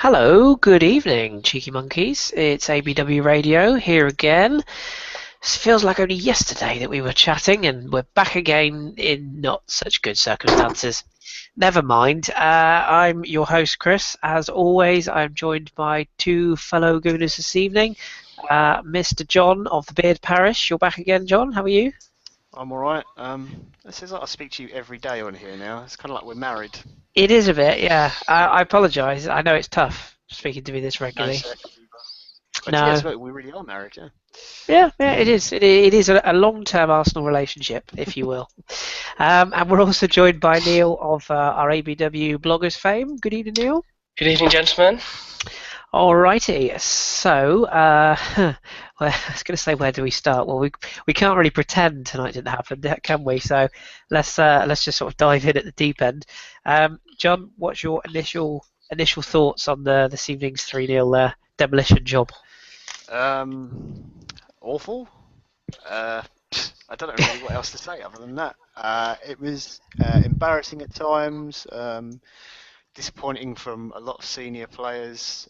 Hello, good evening, cheeky monkeys. It's ABW Radio here again. It feels like only yesterday that we were chatting, and we're back again in not such good circumstances. Never mind. I'm your host, Kris. As always, I'm joined by two fellow gooners this evening. Mr. John of the Beard Parish. You're back again, John. How are you? I'm alright. It seems like I speak to you every day on here now. It's kind of like we're married. It is a bit, yeah. I apologise. I know it's tough speaking to me this No, regularly. sir. But No. yes, we really are married, yeah. Yeah, it is. It is a long-term Arsenal relationship, if you will. And we're also joined by Neil of our ABW bloggers fame. Good evening, Neil. Good evening, gentlemen. Alrighty. So, well, I was going to say, where do we start? Well, we can't really pretend tonight didn't happen, can we? So let's just sort of dive in at the deep end. John, what's your initial thoughts on this evening's 3-0 demolition job? Awful. I don't know really what else to say other than that. It was embarrassing at times, disappointing from a lot of senior players.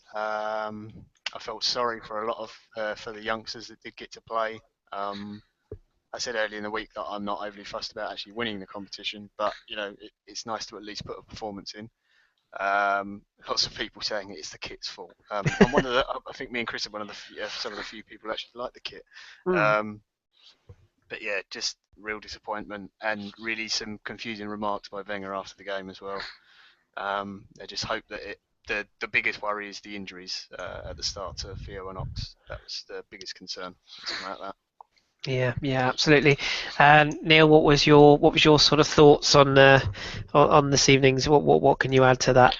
I felt sorry for a lot of for the youngsters that did get to play. I said earlier in the week that I'm not overly fussed about actually winning the competition, but it's nice to at least put a performance in. Lots of people saying it's the kit's fault. I'm one of the. I think me and Kris are one of the some of the few people who actually like the kit. Um, but yeah, just real disappointment and really some confusing remarks by Wenger after the game as well. I just hope that the biggest worry is the injuries at the start to Theo and Ox. That was the biggest concern. Something like that. Yeah, absolutely. And Neil, what was your sort of thoughts on this evening's? What can you add to that?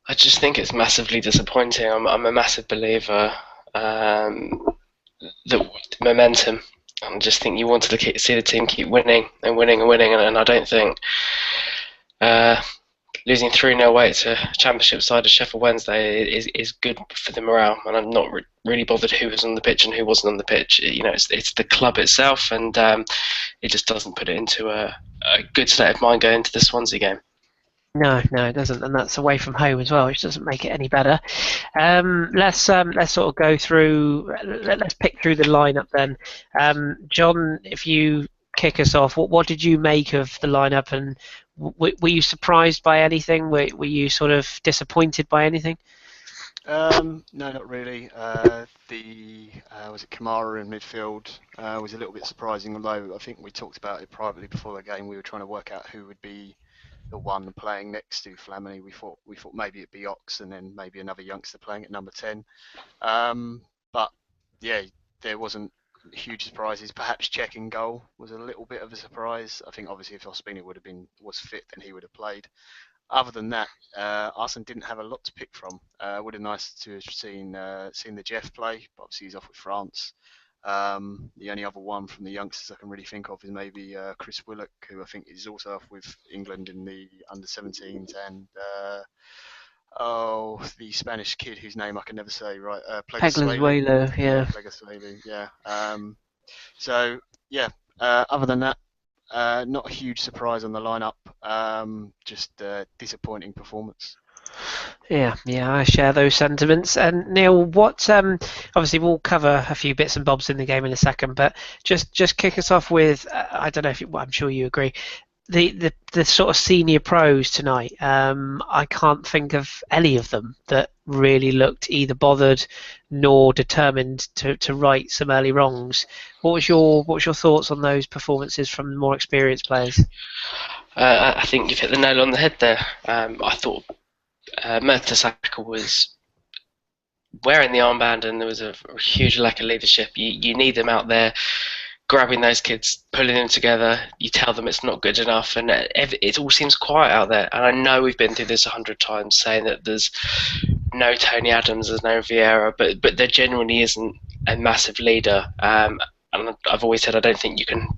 I just think it's massively disappointing. I'm a massive believer that momentum. I just think you wanted to see the team keep winning and winning and winning, and I don't think losing 3-0 away to a championship side of Sheffield Wednesday is good for the morale. And I'm not really bothered who was on the pitch and who wasn't on the pitch. It's the club itself, and it just doesn't put it into a good state of mind going into the Swansea game. No, it doesn't, and that's away from home as well, which doesn't make it any better. Let's sort of go through. Let's pick through the lineup then. John, if you kick us off, what did you make of the lineup, and were you surprised by anything? Were you sort of disappointed by anything? No, not really. Was it Kamara in midfield? Was a little bit surprising, although I think we talked about it privately before the game. We were trying to work out who would be the one playing next to Flamini. We thought maybe it'd be Ox and then maybe another youngster playing at number 10. But yeah, there wasn't huge surprises. Perhaps Cech in goal was a little bit of a surprise. I think obviously if Ospina was fit, then he would have played. Other than that, Arsenal didn't have a lot to pick from. Would have nice to have seen the Jeff play, but obviously he's off with France. The only other one from the youngsters I can really think of is maybe Chris Willock, who I think is also off with England in the under-17s, and the Spanish kid whose name I can never say right, Pegler, yeah. Pleguezuelo, yeah. So yeah, other than that, not a huge surprise on the lineup. Just disappointing performance. Yeah, I share those sentiments. And Neil, what? Obviously, we'll cover a few bits and bobs in the game in a second, but just kick us off with I don't know if I'm sure you agree. The sort of senior pros tonight. I can't think of any of them that really looked either bothered nor determined to right some early wrongs. What was your thoughts on those performances from the more experienced players? I think you've hit the nail on the head there. I thought Mertesacker was wearing the armband, and there was a huge lack of leadership. You need them out there grabbing those kids, pulling them together. You tell them it's not good enough, and it all seems quiet out there. And I know we've been through this 100 times, saying that there's no Tony Adams, there's no Vieira, but there genuinely isn't a massive leader. And I've always said I don't think you can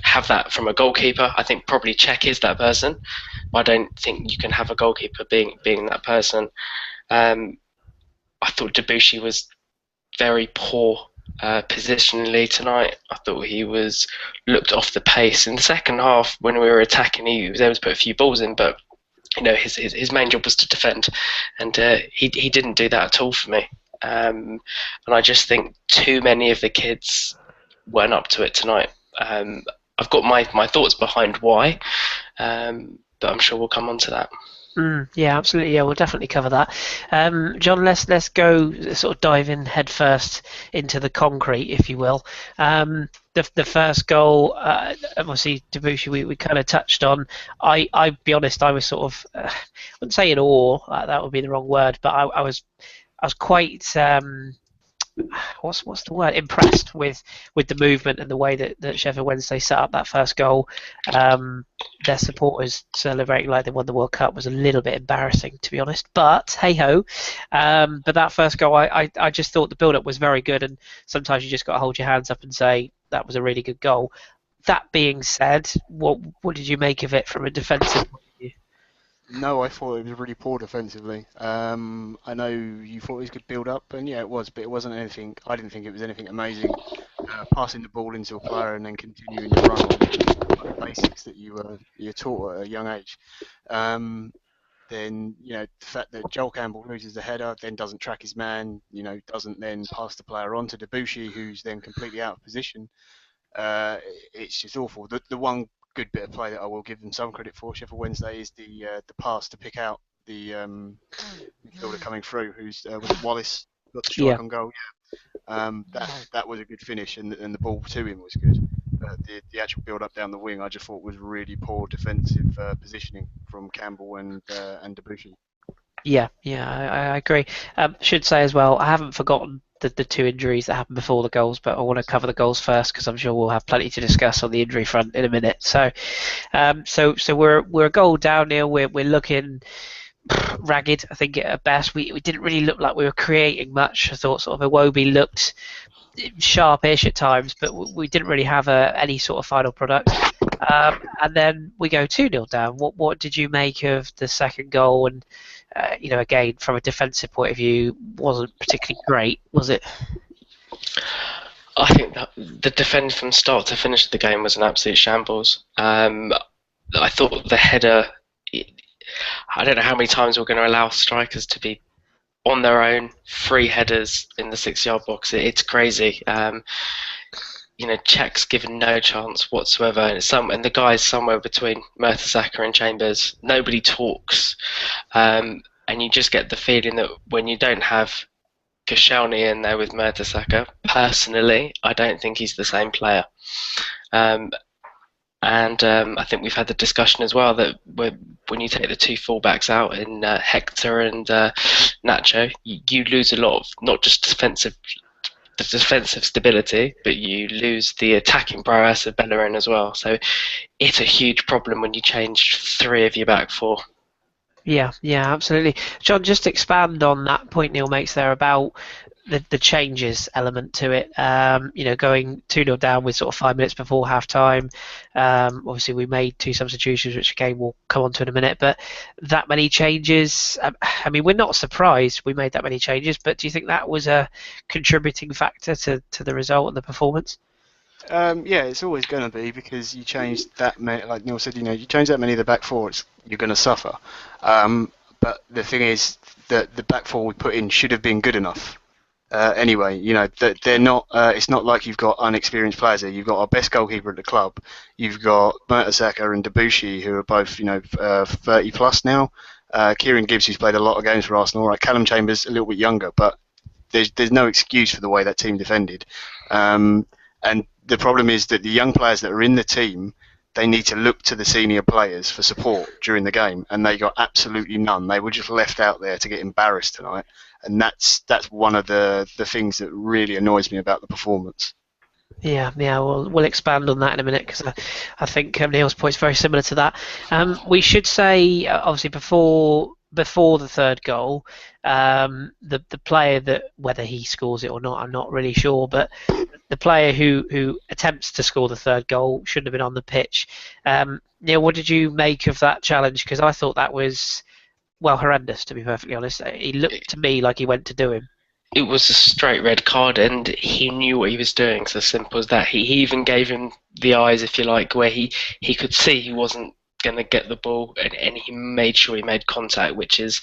have that from a goalkeeper. I think probably Cech is that person, but I don't think you can have a goalkeeper being that person. I thought Debuchy was very poor positionally tonight. I thought he looked off the pace. In the second half, when we were attacking, he was able to put a few balls in, but his main job was to defend, and he didn't do that at all for me. And I just think too many of the kids weren't up to it tonight. I've got my thoughts behind why, but I'm sure we'll come on to that. Yeah, absolutely. Yeah, we'll definitely cover that. John, let's go sort of dive in head first into the concrete, if you will. The first goal, obviously, Debussy, we kind of touched on. I'll be honest, I was sort of, I wouldn't say in awe, that would be the wrong word, but I was quite what's the word? Impressed with the movement and the way that Sheffield Wednesday set up that first goal. Their supporters celebrating like they won the World Cup was a little bit embarrassing, to be honest. But hey ho. But that first goal, I just thought the build up was very good, and sometimes you just got to hold your hands up and say that was a really good goal. That being said, what did you make of it from a defensive point of view? No, I thought it was really poor defensively. I know you thought it was good build up, and yeah, it was, but it wasn't anything. I didn't think it was anything amazing. Passing the ball into a player and then continuing your run, like the basics that you're taught at a young age. Then the fact that Joel Campbell loses the header, then doesn't track his man, doesn't then pass the player on to Debussy, who's then completely out of position. It's just awful. The one good bit of play that I will give them some credit for, Sheffield Wednesday, is the pass to pick out the midfielder coming through, who's was it Wallace, got the strike on goal. That was a good finish, and the ball to him was good. The actual build up down the wing, I just thought was really poor defensive positioning from Campbell and Debussy. Yeah, I agree. Should say as well, I haven't forgotten the two injuries that happened before the goals, but I want to cover the goals first because I'm sure we'll have plenty to discuss on the injury front in a minute. So we're a goal down here. We're looking ragged, I think, at best. We didn't really look like we were creating much. I thought sort of Iwobi looked sharpish at times, but we didn't really have any sort of final product. And then we go 2-0 down. What did you make of the second goal? And again, from a defensive point of view, wasn't particularly great, was it? I think that the defending from start to finish of the game was an absolute shambles. I thought the header, I don't know how many times we're going to allow strikers to be on their own, free headers in the 6-yard box. It's crazy. Czech's given no chance whatsoever, and the guys somewhere between Mertesacker and Chambers. Nobody talks, and you just get the feeling that when you don't have Koscielny in there with Mertesacker, personally, I don't think he's the same player. And I think we've had the discussion as well that when you take the two fullbacks out in Hector and Nacho, you lose a lot of not just the defensive stability, but you lose the attacking prowess of Bellerin as well. So it's a huge problem when you change three of your back four. Yeah, absolutely. John, just expand on that point Neil makes there about the changes element to it. Going 2-0 down with sort of 5 minutes before half time. Obviously, we made two substitutions, which again we'll come on to in a minute. But that many changes, I mean, we're not surprised we made that many changes, but do you think that was a contributing factor to the result and the performance? Yeah, it's always going to be, because you change that many, like Neil said, you change that many of the back four, you're going to suffer. But the thing is that the back four we put in should have been good enough. Anyway, they're not. It's not like you've got unexperienced players there. You've got our best goalkeeper at the club. You've got Mertesacker and Debussy, who are both 30 plus now. Kieran Gibbs, who's played a lot of games for Arsenal. Right, Calum Chambers, a little bit younger, but there's no excuse for the way that team defended. And the problem is that the young players that are in the team, they need to look to the senior players for support during the game, and they got absolutely none. They were just left out there to get embarrassed tonight, and that's one of the things that really annoys me about the performance. Yeah, we'll expand on that in a minute, because I think Neil's point is very similar to that. We should say, obviously, before the third goal, the player that, whether he scores it or not, I'm not really sure, but the player who attempts to score the third goal shouldn't have been on the pitch. Neil, what did you make of that challenge? Because I thought that was, well, horrendous, to be perfectly honest. He looked to me like he went to do him. It was a straight red card, and he knew what he was doing. It's as simple as that. He even gave him the eyes, if you like, where he could see he wasn't going to get the ball, and he made sure he made contact, which is,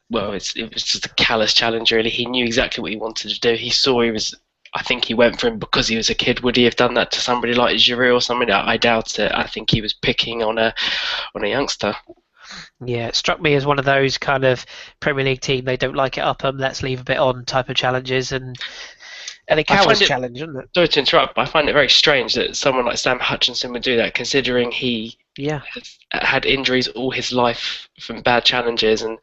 well, it was just a callous challenge, really. He knew exactly what he wanted to do. He saw he was. I think he went for him because he was a kid. Would he have done that to somebody like Giroud or somebody? I doubt it. I think he was picking on a youngster. Yeah, it struck me as one of those kind of Premier League team, they don't like it up them, let's leave a bit on type of challenges, and a coward's challenge, isn't it? Sorry to interrupt, but I find it very strange that someone like Sam Hutchinson would do that, considering he had injuries all his life from bad challenges, and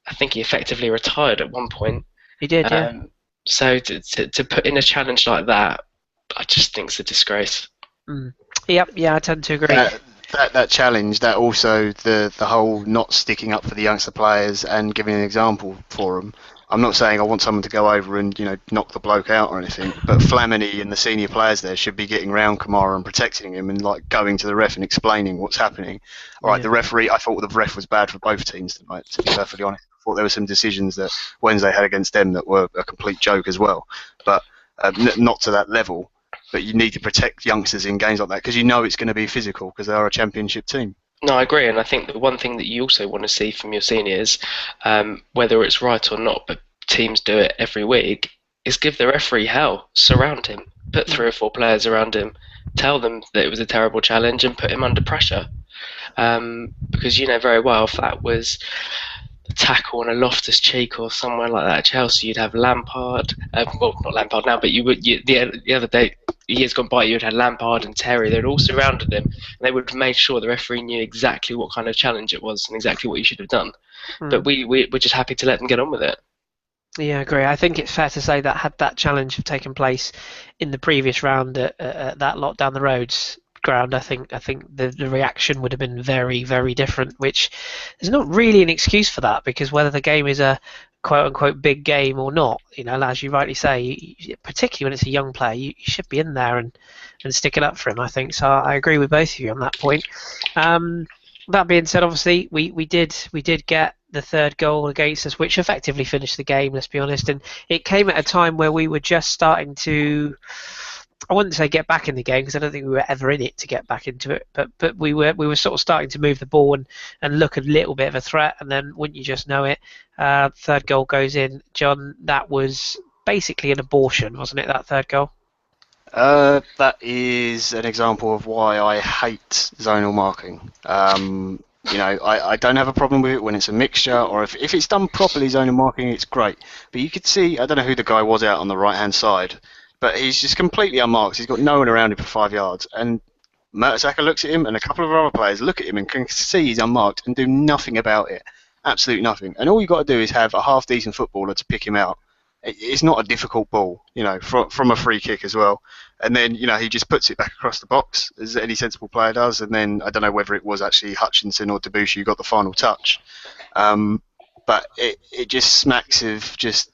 I think he effectively retired at one point. He did, yeah. So to put in a challenge like that, I just think it's a disgrace. Yeah, I tend to agree. That challenge, that also the whole not sticking up for the youngster players and giving an example for them. I'm not saying I want someone to go over and knock the bloke out or anything, but Flamini and the senior players there should be getting round Kamara and protecting him and like going to the ref and explaining what's happening. All right, the referee, I thought the ref was bad for both teams tonight, to be perfectly honest. I thought there were some decisions that Wednesday had against them that were a complete joke as well, but not to that level. But you need to protect youngsters in games like that because it's going to be physical because they are a championship team. No, I agree, and I think the one thing that you also want to see from your seniors, whether it's right or not, but teams do it every week, is give the referee hell, surround him, put 3 or 4 players around him, tell them that it was a terrible challenge and put him under pressure. Because you know very well if that was a tackle on a Loftus-Cheek or somewhere like that at Chelsea, you'd have Lampard, well, not Lampard now, but the other day, years gone by, you'd had Lampard and Terry. They'd all surrounded him, and they would have made sure the referee knew exactly what kind of challenge it was and exactly what you should have done. But we're just happy to let them get on with it. Yeah, I agree. I think it's fair to say that had that challenge have taken place in the previous round at that lot down the roads ground, I think the reaction would have been very, very different, which there's not really an excuse for that, because whether the game is a quote unquote big game or not, as you rightly say, particularly when it's a young player, you should be in there and sticking up for him, I think. So I agree with both of you on that point. That being said, obviously we did get the third goal against us, which effectively finished the game, let's be honest, and it came at a time where we were just starting to, I wouldn't say get back in the game because I don't think we were ever in it to get back into it, but we were sort of starting to move the ball and look a little bit of a threat, and then wouldn't you just know it, third goal goes in. John, that was basically an abortion, wasn't it, that third goal? That is an example of why I hate zonal marking. I don't have a problem with it when it's a mixture, or if it's done properly, zonal marking, it's great. But you could see, I don't know who the guy was out on the right-hand side, but he's just completely unmarked. He's got no one around him for 5 yards. And Mertesacker looks at him, and a couple of other players look at him and can see he's unmarked and do nothing about it. Absolutely nothing. And all you've got to do is have a half-decent footballer to pick him out. It's not a difficult ball, from a free kick as well. And then, he just puts it back across the box, as any sensible player does. And then, I don't know whether it was actually Hutchinson or Debussy who got the final touch. But it just smacks of just,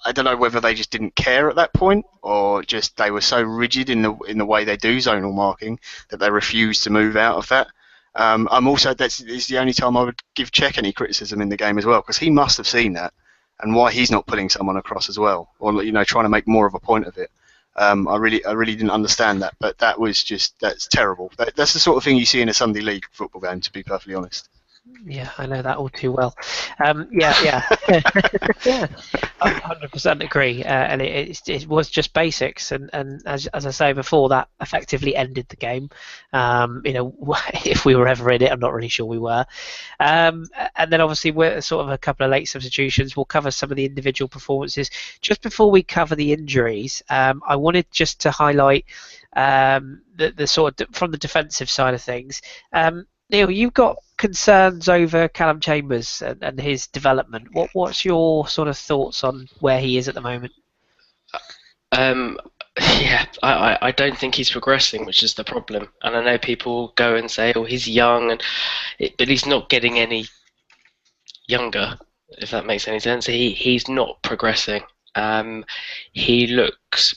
I don't know whether they just didn't care at that point, or just they were so rigid in the way they do zonal marking that they refused to move out of that. I'm also, that's the only time I would give Cech any criticism in the game as well, because he must have seen that. And why he's not putting someone across as well, or trying to make more of a point of it. I really didn't understand that, but that's terrible. That's the sort of thing you see in a Sunday league football game, to be perfectly honest. Yeah, I know that all too well. Yeah, 100% agree. And it was just basics, and as I say before, that effectively ended the game. If we were ever in it, I'm not really sure we were. And then obviously we're sort of a couple of late substitutions. We'll cover some of the individual performances. Just before we cover the injuries, I wanted just to highlight the sort of from the defensive side of things. Neil, you've got concerns over Calum Chambers and his development. What's your sort of thoughts on where he is at the moment? I don't think he's progressing, which is the problem. And I know people go and say, "Oh, he's young," but he's not getting any younger. If that makes any sense, he's not progressing. He looks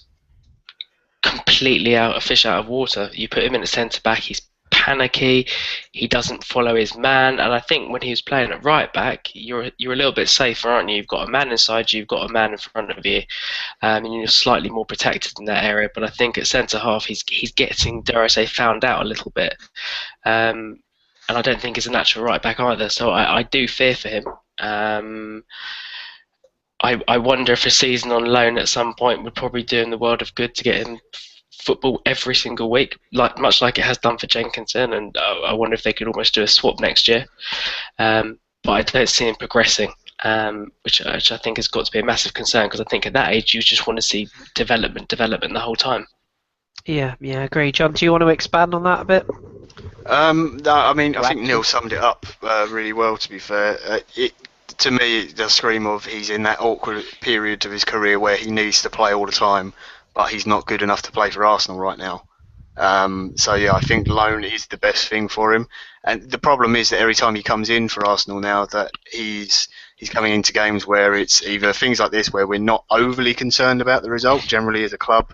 completely a fish out of water. You put him in at centre back, he's panicky, he doesn't follow his man, and I think when he was playing at right back, you're a little bit safer, aren't you? You've got a man inside you, you've got a man in front of you, and you're slightly more protected in that area. But I think at centre half he's getting, dare I say, found out a little bit. and I don't think he's a natural right back either. So I do fear for him. I wonder if a season on loan at some point would probably do him the world of good to get him football every single week, much like it has done for Jenkinson. And I wonder if they could almost do a swap next year. But I don't see him progressing, which I think has got to be a massive concern, because I think at that age you just want to see development the whole time. Yeah, agree. John, do you want to expand on that a bit? No, I mean, I think Neil summed it up really well, to be fair. To me, it does scream of he's in that awkward period of his career where he needs to play all the time, but he's not good enough to play for Arsenal right now. So yeah, I think loan is the best thing for him. And the problem is that every time he comes in for Arsenal now, that he's coming into games where it's either things like this where we're not overly concerned about the result generally as a club.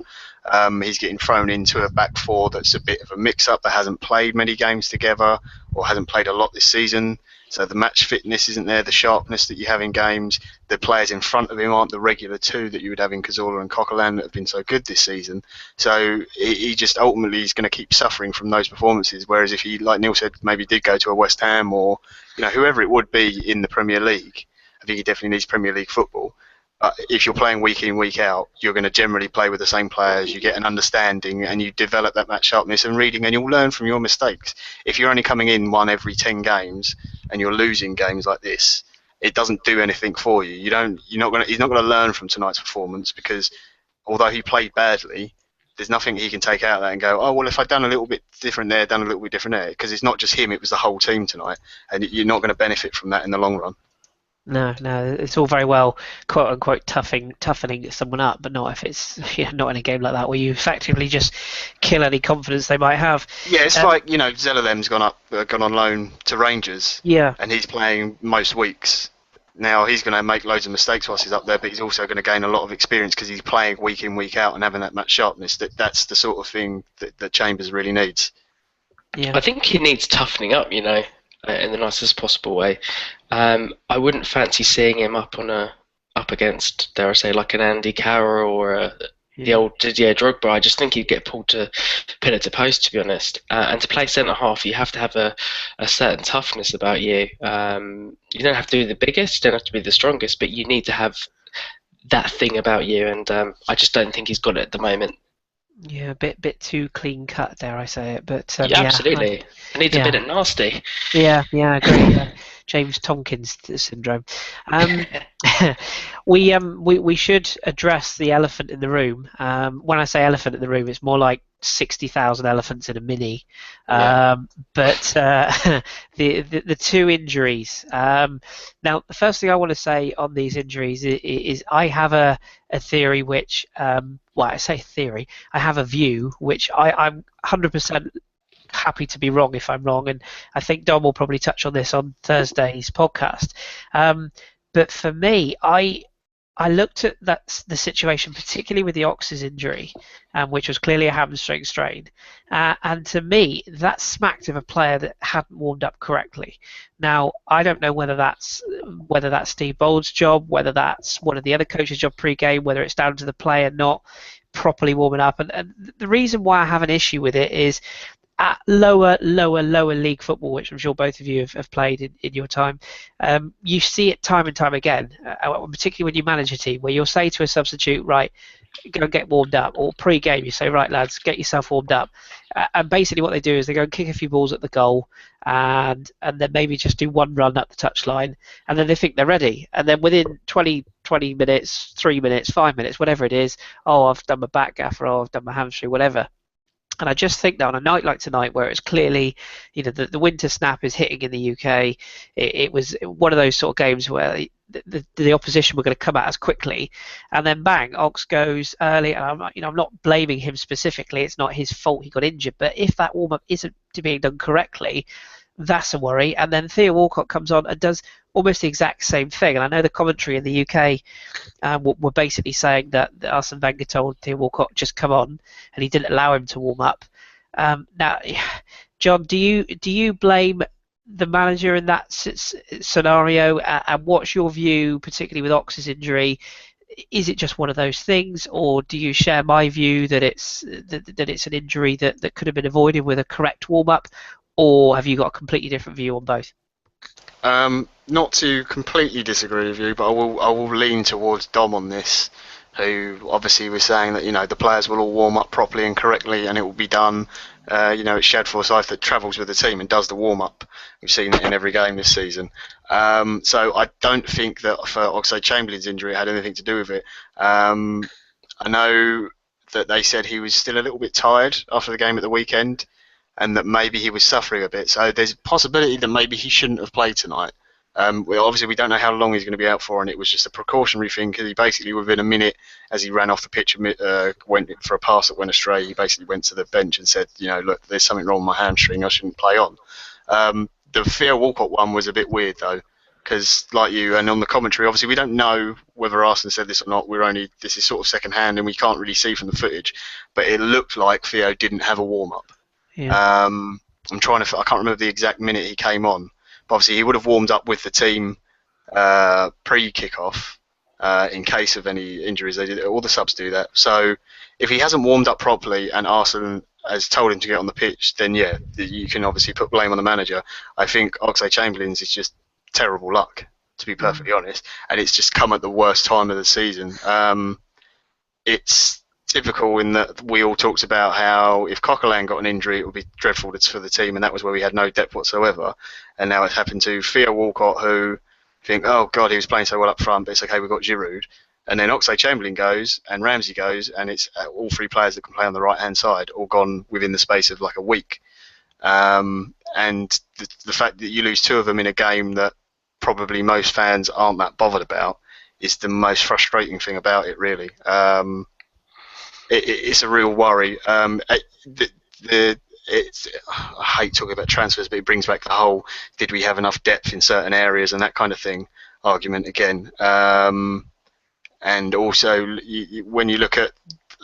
He's getting thrown into a back four that's a bit of a mix-up, that hasn't played many games together or hasn't played a lot this season. So the match fitness isn't there, the sharpness that you have in games. The players in front of him aren't the regular two that you would have in Cazorla and Coquelin that have been so good this season. So he just ultimately is going to keep suffering from those performances. Whereas if he, like Neil said, maybe did go to a West Ham or whoever it would be in the Premier League, I think he definitely needs Premier League football. But if you're playing week in, week out, you're going to generally play with the same players. You get an understanding and you develop that match sharpness and reading, and you'll learn from your mistakes. If you're only coming in one every 10 games and you're losing games like this, it doesn't do anything for you. He's not going to learn from tonight's performance, because although he played badly, there's nothing he can take out of that and go, oh, well, if I'd done a little bit different there, done a little bit different there, because it's not just him, it was the whole team tonight, and you're not going to benefit from that in the long run. No, it's all very well, quote unquote, toughening someone up, but not if it's not in a game like that where you effectively just kill any confidence they might have. Yeah, it's like Zellalem's gone on loan to Rangers. Yeah, and he's playing most weeks. Now he's going to make loads of mistakes whilst he's up there, but he's also going to gain a lot of experience because he's playing week in, week out, and having that match sharpness. That's the sort of thing that Chambers really needs. Yeah, I think he needs toughening up, in the nicest possible way. I wouldn't fancy seeing him up against, dare I say, like an Andy Carroll or the old Didier Drogba. I just think he'd get pulled to pillar to post, to be honest. And to play centre half, you have to have a certain toughness about you. You don't have to be the biggest, you don't have to be the strongest, but you need to have that thing about you. And I just don't think he's got it at the moment. Yeah, a bit too clean cut, dare I say it? But absolutely, it needs a bit of nasty. Yeah, I agree. James Tompkins syndrome. We should address the elephant in the room. When I say elephant in the room, it's more like 60,000 elephants in a mini. But the two injuries. Now, the first thing I want to say on these injuries is I have a theory which, I say theory, I have a view which I'm 100% happy to be wrong if I'm wrong, and I think Dom will probably touch on this on Thursday's podcast. But for me, I looked at the situation, particularly with the Ox's injury, which was clearly a hamstring strain, and to me, that smacked of a player that hadn't warmed up correctly. Now, I don't know whether that's Steve Bold's job, whether that's one of the other coaches' job pre-game, whether it's down to the player not properly warming up, and the reason why I have an issue with it is, at lower league football, which I'm sure both of you have played in your time, you see it time and time again, particularly when you manage a team, where you'll say to a substitute, right, go and get warmed up, or pre-game you say, right lads, get yourself warmed up, and basically what they do is they go and kick a few balls at the goal, and then maybe just do one run up the touchline, and then they think they're ready, and then within 20 minutes, 3 minutes, 5 minutes, whatever it is, oh, I've done my back gaffer, oh, I've done my hamstring, whatever. And I just think that on a night like tonight, where it's clearly, the winter snap is hitting in the UK, it was one of those sort of games where the opposition were going to come at us quickly, and then bang, Ox goes early, and I'm not blaming him specifically. It's not his fault he got injured, but if that warm up isn't being done correctly, that's a worry. And then Theo Walcott comes on and does almost the exact same thing. And I know the commentary in the UK were basically saying that Arsene Wenger told Theo Walcott just come on, and he didn't allow him to warm up. Now, John, do you blame the manager in that scenario? And what's your view, particularly with Ox's injury? Is it just one of those things, or do you share my view that it's an injury that could have been avoided with a correct warm up? or have you got a completely different view on both? Not to completely disagree with you, but I will lean towards Dom on this, who obviously was saying that the players will all warm up properly and correctly, and it will be done. It's Shad Forsyth that travels with the team and does the warm up. We've seen it in every game this season. So I don't think that for Oxlade-Chamberlain's injury it had anything to do with it. I know that they said he was still a little bit tired after the game at the weekend, and that maybe he was suffering a bit. So there's a possibility that maybe he shouldn't have played tonight. Obviously, we don't know how long he's going to be out for, and it was just a precautionary thing because he basically, within a minute, as he ran off the pitch, went for a pass that went astray. He basically went to the bench and said, look, there's something wrong with my hamstring. I shouldn't play on. The Theo Walcott one was a bit weird, though, because like you, and on the commentary, obviously, we don't know whether Arsene said this or not. This is sort of second hand, and we can't really see from the footage, but it looked like Theo didn't have a warm-up. Yeah. I can't remember the exact minute he came on. But obviously, he would have warmed up with the team pre-kickoff in case of any injuries. All the subs do that. So if he hasn't warmed up properly and Arsene has told him to get on the pitch, then yeah, you can obviously put blame on the manager. I think Oxlade-Chamberlain's is just terrible luck, to be perfectly honest, and it's just come at the worst time of the season. It's typical in that we all talked about how if Coquelin got an injury, it would be dreadful for the team, and that was where we had no depth whatsoever. And now it's happened to Theo Walcott, who think, oh God, he was playing so well up front, but it's okay, we've got Giroud. And then Oxlade-Chamberlain goes, and Ramsey goes, and it's all three players that can play on the right-hand side, all gone within the space of like a week. And the fact that you lose two of them in a game that probably most fans aren't that bothered about is the most frustrating thing about it, really. It's a real worry. I hate talking about transfers, but it brings back the whole did we have enough depth in certain areas and that kind of thing argument again. And also, when you look at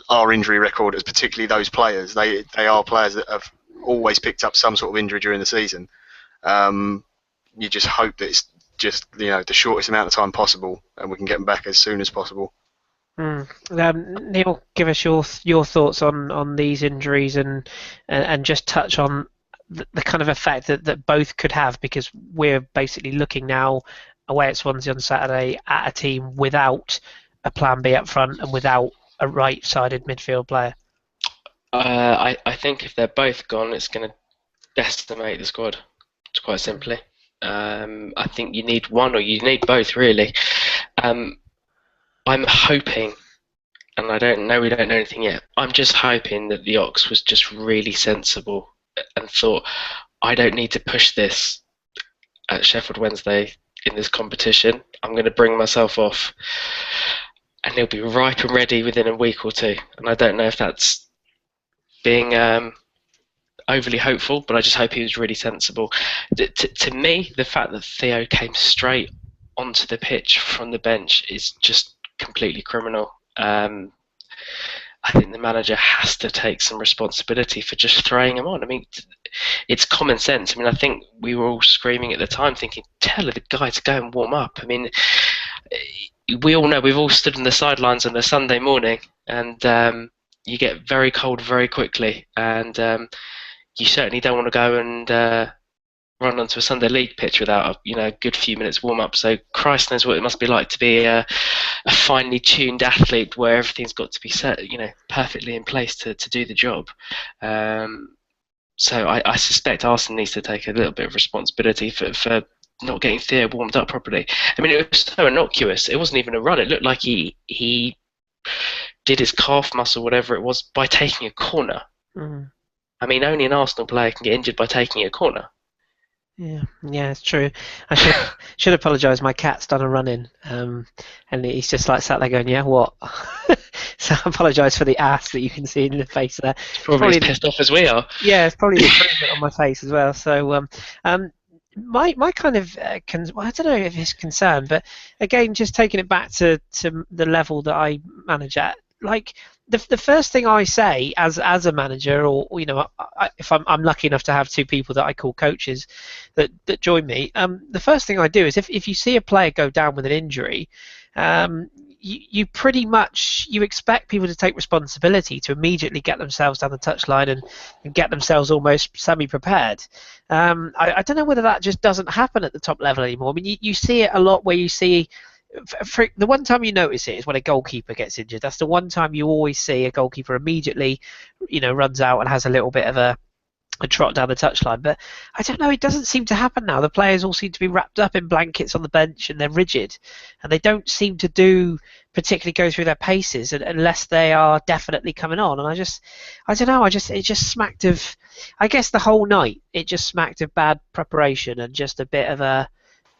our injury record, as particularly those players, they are players that have always picked up some sort of injury during the season. You just hope that it's just the shortest amount of time possible, and we can get them back as soon as possible. Neil, give us your thoughts on these injuries and just touch on the kind of effect that both could have, because we're basically looking now away at Swansea on Saturday at a team without a plan B up front and without a right-sided midfield player. I think if they're both gone, it's going to decimate the squad, quite simply. I think you need one or you need both, really. I'm hoping, and we don't know anything yet, I'm just hoping that the Ox was just really sensible and thought, I don't need to push this at Sheffield Wednesday in this competition. I'm going to bring myself off and he'll be ripe and ready within a week or two. And I don't know if that's being overly hopeful, but I just hope he was really sensible. To me, the fact that Theo came straight onto the pitch from the bench is just completely criminal. I think the manager has to take some responsibility for just throwing him on. I mean, it's common sense. I mean, I think we were all screaming at the time thinking, tell the guy to go and warm up. I mean, we all know, we've all stood on the sidelines on a Sunday morning, and you get very cold very quickly, and you certainly don't want to go and run onto a Sunday League pitch without a good few minutes warm up. So Christ knows what it must be like to be a finely tuned athlete where everything's got to be set, perfectly in place to do the job. So I suspect Arsene needs to take a little bit of responsibility for not getting Theo warmed up properly. I mean, it was so innocuous. It wasn't even a run. It looked like he did his calf muscle, whatever it was, by taking a corner. Mm. I mean, only an Arsenal player can get injured by taking a corner. Yeah, it's true. I should apologise. My cat's done a run-in, and he's just like sat there going, "Yeah, what?" So I apologise for the ass that you can see in the face there. Probably as pissed off as we are. Yeah, it's probably the improvement on my face as well. So, my kind of I don't know if it's concern, but again, just taking it back to the level that I manage at, like. The first thing I say as a manager, or if I'm lucky enough to have two people that I call coaches that join me, the first thing I do is if you see a player go down with an injury, you pretty much you expect people to take responsibility to immediately get themselves down the touchline and get themselves almost semi-prepared. I don't know whether that just doesn't happen at the top level anymore. I mean, you see it a lot where you see. The one time you notice it is when a goalkeeper gets injured. That's the one time you always see a goalkeeper immediately, runs out and has a little bit of a trot down the touchline. But I don't know, it doesn't seem to happen now. The players all seem to be wrapped up in blankets on the bench and they're rigid, and they don't seem to particularly go through their paces unless they are definitely coming on. And I don't know, it just smacked of, I guess the whole night it just smacked of bad preparation and just a bit of a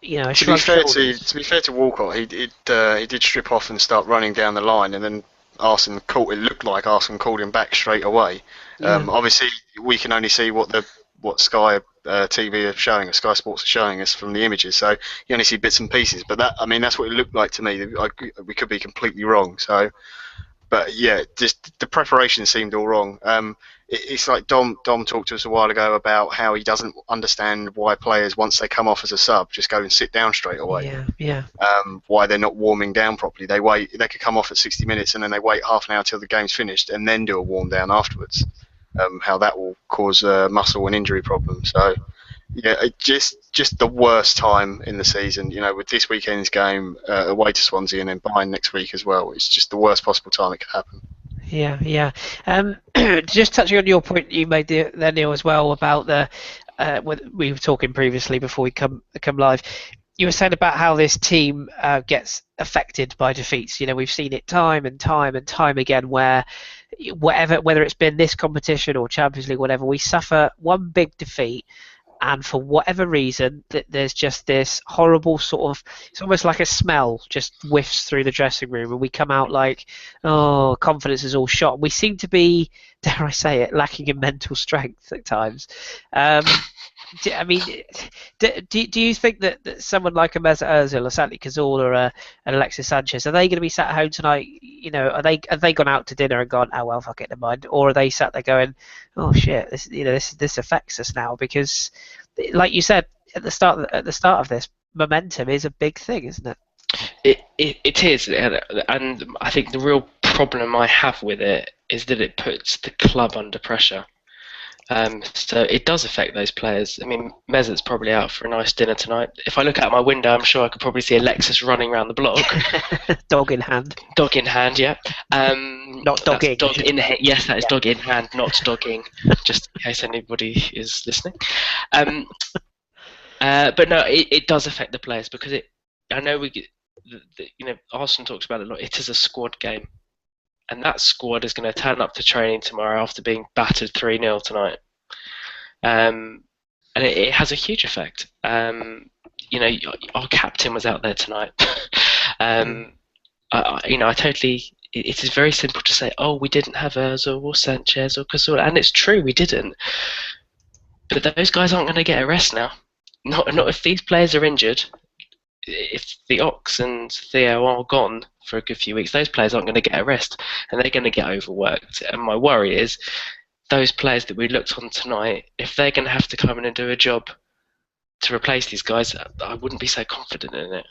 To be fair to Walcott, he did strip off and start running down the line, and then it looked like Arsenal called him back straight away. Yeah. Obviously, we can only see what Sky TV are showing us, Sky Sports are showing us from the images, so you only see bits and pieces. But that's what it looked like to me. We could be completely wrong. So, but yeah, just the preparation seemed all wrong. It's like Dom talked to us a while ago about how he doesn't understand why players, once they come off as a sub, just go and sit down straight away. Yeah. Why they're not warming down properly. They could come off at 60 minutes and then they wait half an hour till the game's finished and then do a warm down afterwards. How that will cause muscle and injury problems. So yeah, just the worst time in the season. With this weekend's game away to Swansea and then Bayern next week as well. It's just the worst possible time it could happen. Yeah. Just touching on your point you made there, Neil, as well about we were talking previously before we come live. You were saying about how this team gets affected by defeats. We've seen it time and time again where whether it's been this competition or Champions League, whatever, we suffer one big defeat. And for whatever reason, there's just this horrible sort of, it's almost like a smell just whiffs through the dressing room, and we come out like, oh, confidence is all shot. We seem to be, dare I say it, lacking in mental strength at times. Do you think that someone like a Mesut Ozil or Santi Cazorla or an Alexis Sanchez, are they going to be sat at home tonight? Have they gone out to dinner and gone, oh well, fuck it, never mind, or are they sat there going, oh shit, this affects us now? Because, like you said at the start of this, momentum is a big thing, isn't it? It is, and I think the real problem I have with it is that it puts the club under pressure. So it does affect those players. I mean, Mesut's probably out for a nice dinner tonight. If I look out my window, I'm sure I could probably see Alexis running around the block. Dog in hand. Dog in hand, yeah. Not dogging. Yes, that is dog in hand, not dogging, just in case anybody is listening. But no, it does affect the players because I know Arsenal talks about it a lot. It is a squad game. And that squad is going to turn up to training tomorrow after being battered 3-0 tonight. And it has a huge effect. Our captain was out there tonight. I totally... It is very simple to say, oh, we didn't have Ozil or Sanchez or Cazorla. And it's true, we didn't. But those guys aren't going to get a rest now. Not if these players are injured. If the Ox and Theo are gone for a good few weeks, those players aren't going to get a rest and they're going to get overworked. And my worry is those players that we looked on tonight, if they're going to have to come in and do a job to replace these guys, I wouldn't be so confident in it.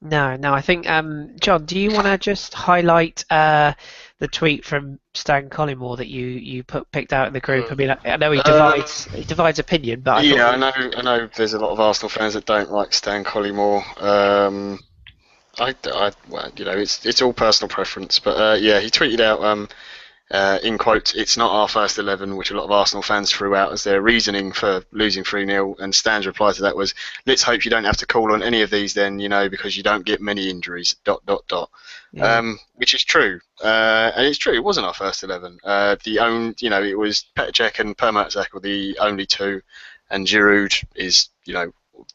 No, I think, John, do you want to just highlight the tweet from Stan Collymore that you picked out in the group? I mean, I know he divides opinion, but I know there's a lot of Arsenal fans that don't like Stan Collymore. It's all personal preference, but he tweeted out in quotes, "It's not our first 11," which a lot of Arsenal fans threw out as their reasoning for losing 3-0, and Stan's reply to that was, "Let's hope you don't have to call on any of these then, because you don't get many injuries, ... Yeah. Which is true, and it's true, it wasn't our first 11. It was Petr Cech and Per Mertesacker were the only two, and Giroud is,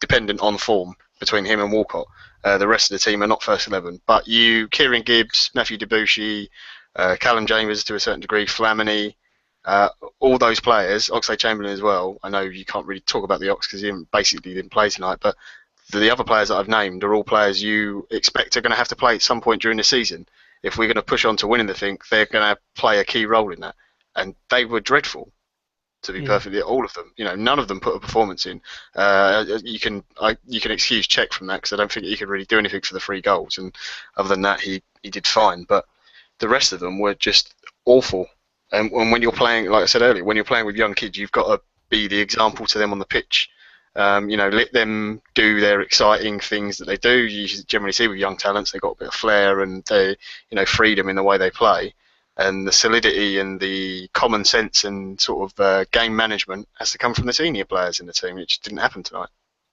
dependent on form between him and Walcott. The rest of the team are not first 11, but Kieran Gibbs, Matthew Debussy, Calum Chambers to a certain degree, Flamini, all those players, Oxlade-Chamberlain as well. I know you can't really talk about the Ox because he basically didn't play tonight, but the other players that I've named are all players you expect are going to have to play at some point during the season. If we're going to push on to winning the thing, they're going to play a key role in that. And they were dreadful. To be Yeah. perfectly, all of them, none of them put a performance in. You can excuse Czech from that because I don't think he could really do anything for the 3 goals, and other than that, he did fine. But the rest of them were just awful. And when you're playing, like I said earlier, when you're playing with young kids, you've got to be the example to them on the pitch. Let them do their exciting things that they do. You generally see with young talents, they've got a bit of flair and they, freedom in the way they play. And the solidity and the common sense and sort of game management has to come from the senior players in the team. It just didn't happen tonight.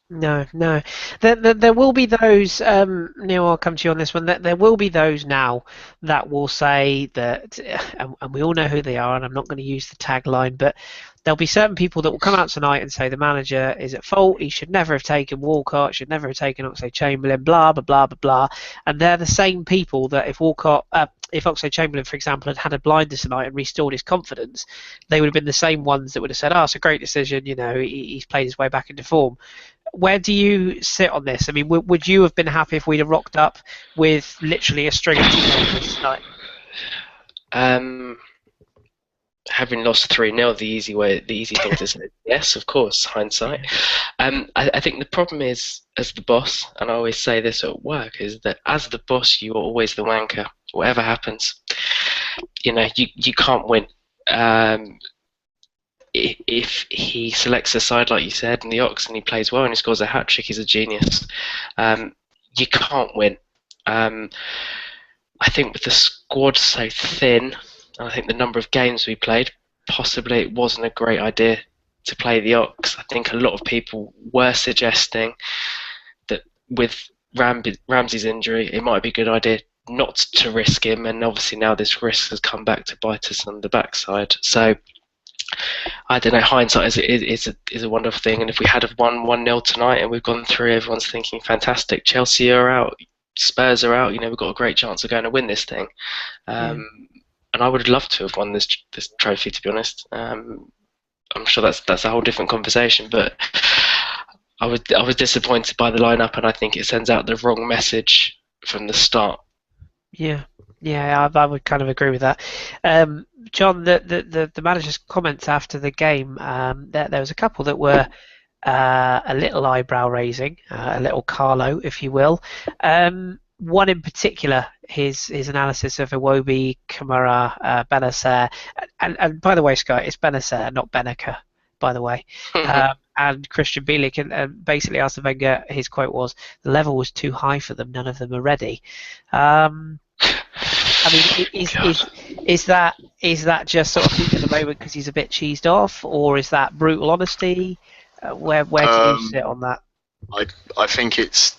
No, no. There will be those, Neil, I'll come to you on this one. There will be those now that will say that, and we all know who they are, and I'm not going to use the tagline, but there'll be certain people that will come out tonight and say the manager is at fault, he should never have taken Walcott, should never have taken Oxlade-Chamberlain, blah, blah, blah, blah, blah. And they're the same people that if Oxlade-Chamberlain, for example, had a blinder tonight and restored his confidence, they would have been the same ones that would have said, it's a great decision, he's played his way back into form. Where do you sit on this? I mean, would you have been happy if we'd have rocked up with literally a string of teenagers tonight? Having lost 3-0, the easy thing to say, yes, of course, hindsight. I think the problem is, as the boss, and I always say this at work, is that as the boss, you are always the wanker. Whatever happens, you can't win. If he selects a side, like you said, in the Ox, and he plays well and he scores a hat-trick, he's a genius. You can't win. I think with the squad so thin, and I think the number of games we played, possibly it wasn't a great idea to play the Ox. I think a lot of people were suggesting that with Ramsey's injury, it might be a good idea not to risk him, and obviously now this risk has come back to bite us on the backside. So I don't know, hindsight is a wonderful thing, and if we had won 1-0 tonight and we've gone through, everyone's thinking fantastic, Chelsea are out, Spurs are out, we've got a great chance of going to win this thing. And I would love to have won this trophy, to be honest. I'm sure that's a whole different conversation, but I was disappointed by the lineup, and I think it sends out the wrong message from the start. Yeah, I would kind of agree with that. John, the manager's comments after the game, there was a couple that were a little eyebrow raising, a little Carlo, if you will. One in particular, his analysis of Iwobi, Kamara, Benacer, and by the way, Scott, it's Benacer, not Benacer, by the way, and Christian Bielik, and basically asked Wenger, his quote was, the level was too high for them, none of them are ready. I mean, is that just sort of heat at the moment because he's a bit cheesed off, or is that brutal honesty? Where do you sit on that? I think it's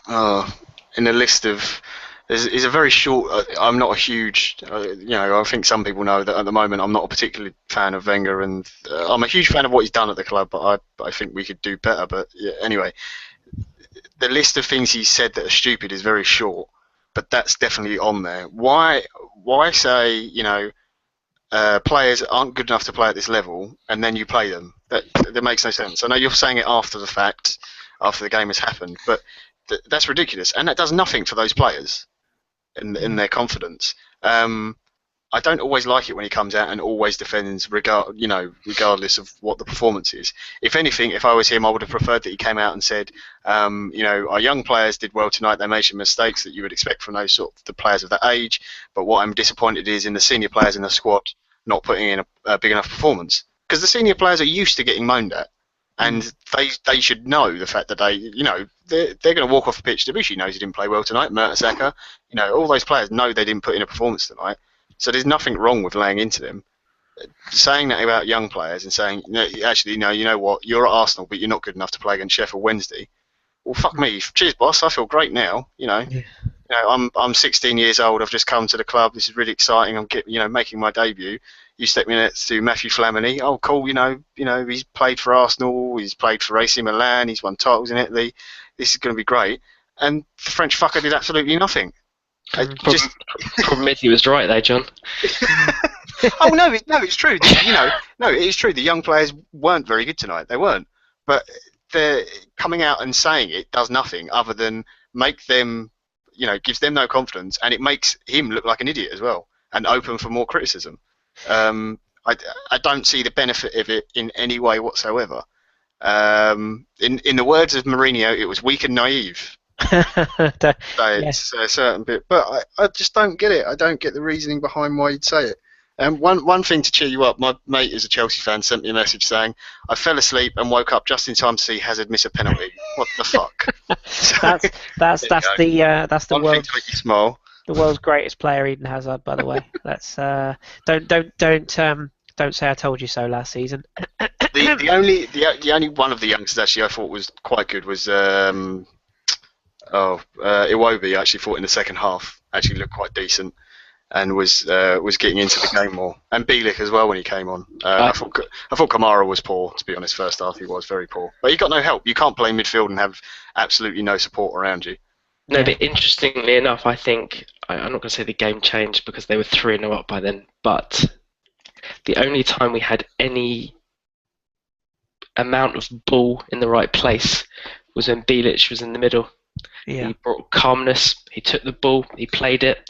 in the list of. Is a very short. I'm not a huge. I think some people know that at the moment I'm not a particular fan of Wenger, and I'm a huge fan of what he's done at the club. But I think we could do better. But yeah, anyway, the list of things he said that are stupid is very short. But that's definitely on there. Why say players aren't good enough to play at this level, and then you play them? That makes no sense. I know you're saying it after the fact, after the game has happened, but that's ridiculous, and that does nothing for those players in their confidence. I don't always like it when he comes out and always defends, regardless of what the performance is. If anything, if I was him, I would have preferred that he came out and said, our young players did well tonight. They made some mistakes that you would expect from those sort of the players of that age. But what I'm disappointed is in the senior players in the squad not putting in a big enough performance, because the senior players are used to getting moaned at, and they should know the fact that they're going to walk off the pitch. Debussy knows he didn't play well tonight. Mertesacker, all those players know they didn't put in a performance tonight. So there's nothing wrong with laying into them. Saying that about young players and saying, you know what, you're at Arsenal, but you're not good enough to play against Sheffield Wednesday. Well, fuck me. Cheers, boss. I feel great now. I'm 16 years old. I've just come to the club. This is really exciting. I'm making my debut. You step me next to Matthew Flamini. Oh, cool. He's played for Arsenal. He's played for AC Milan. He's won titles in Italy. This is going to be great. And the French fucker did absolutely nothing. Problem is he was right there, John. Oh no, it's true. It is true. The young players weren't very good tonight. They weren't. But they're coming out and saying it does nothing other than make them, gives them no confidence, and it makes him look like an idiot as well, and open for more criticism. I don't see the benefit of it in any way whatsoever. In the words of Mourinho, it was weak and naive. So Yeah. it's a certain bit, but I just don't get it. I don't get the reasoning behind why you'd say it. And one thing to cheer you up, my mate is a Chelsea fan, sent me a message saying, I fell asleep and woke up just in time to see Hazard miss a penalty. What the fuck? So, That's the one thing to make you smile. world's greatest player, Eden Hazard. By the way, that's don't say I told you so last season. The only one of the youngsters actually I thought was quite good was Iwobi. Actually thought in the second half actually looked quite decent and was getting into the game more, and Bielik as well when he came on. I thought Kamara was poor, to be honest. First half he was very poor, but he got no help. You can't play midfield and have absolutely no support around you. No, Yeah. but interestingly enough, I think I'm not going to say the game changed because they were 3-0 up by then, but the only time we had any amount of ball in the right place was when Bielik was in the middle. Yeah. He brought calmness. He took the ball. He played it.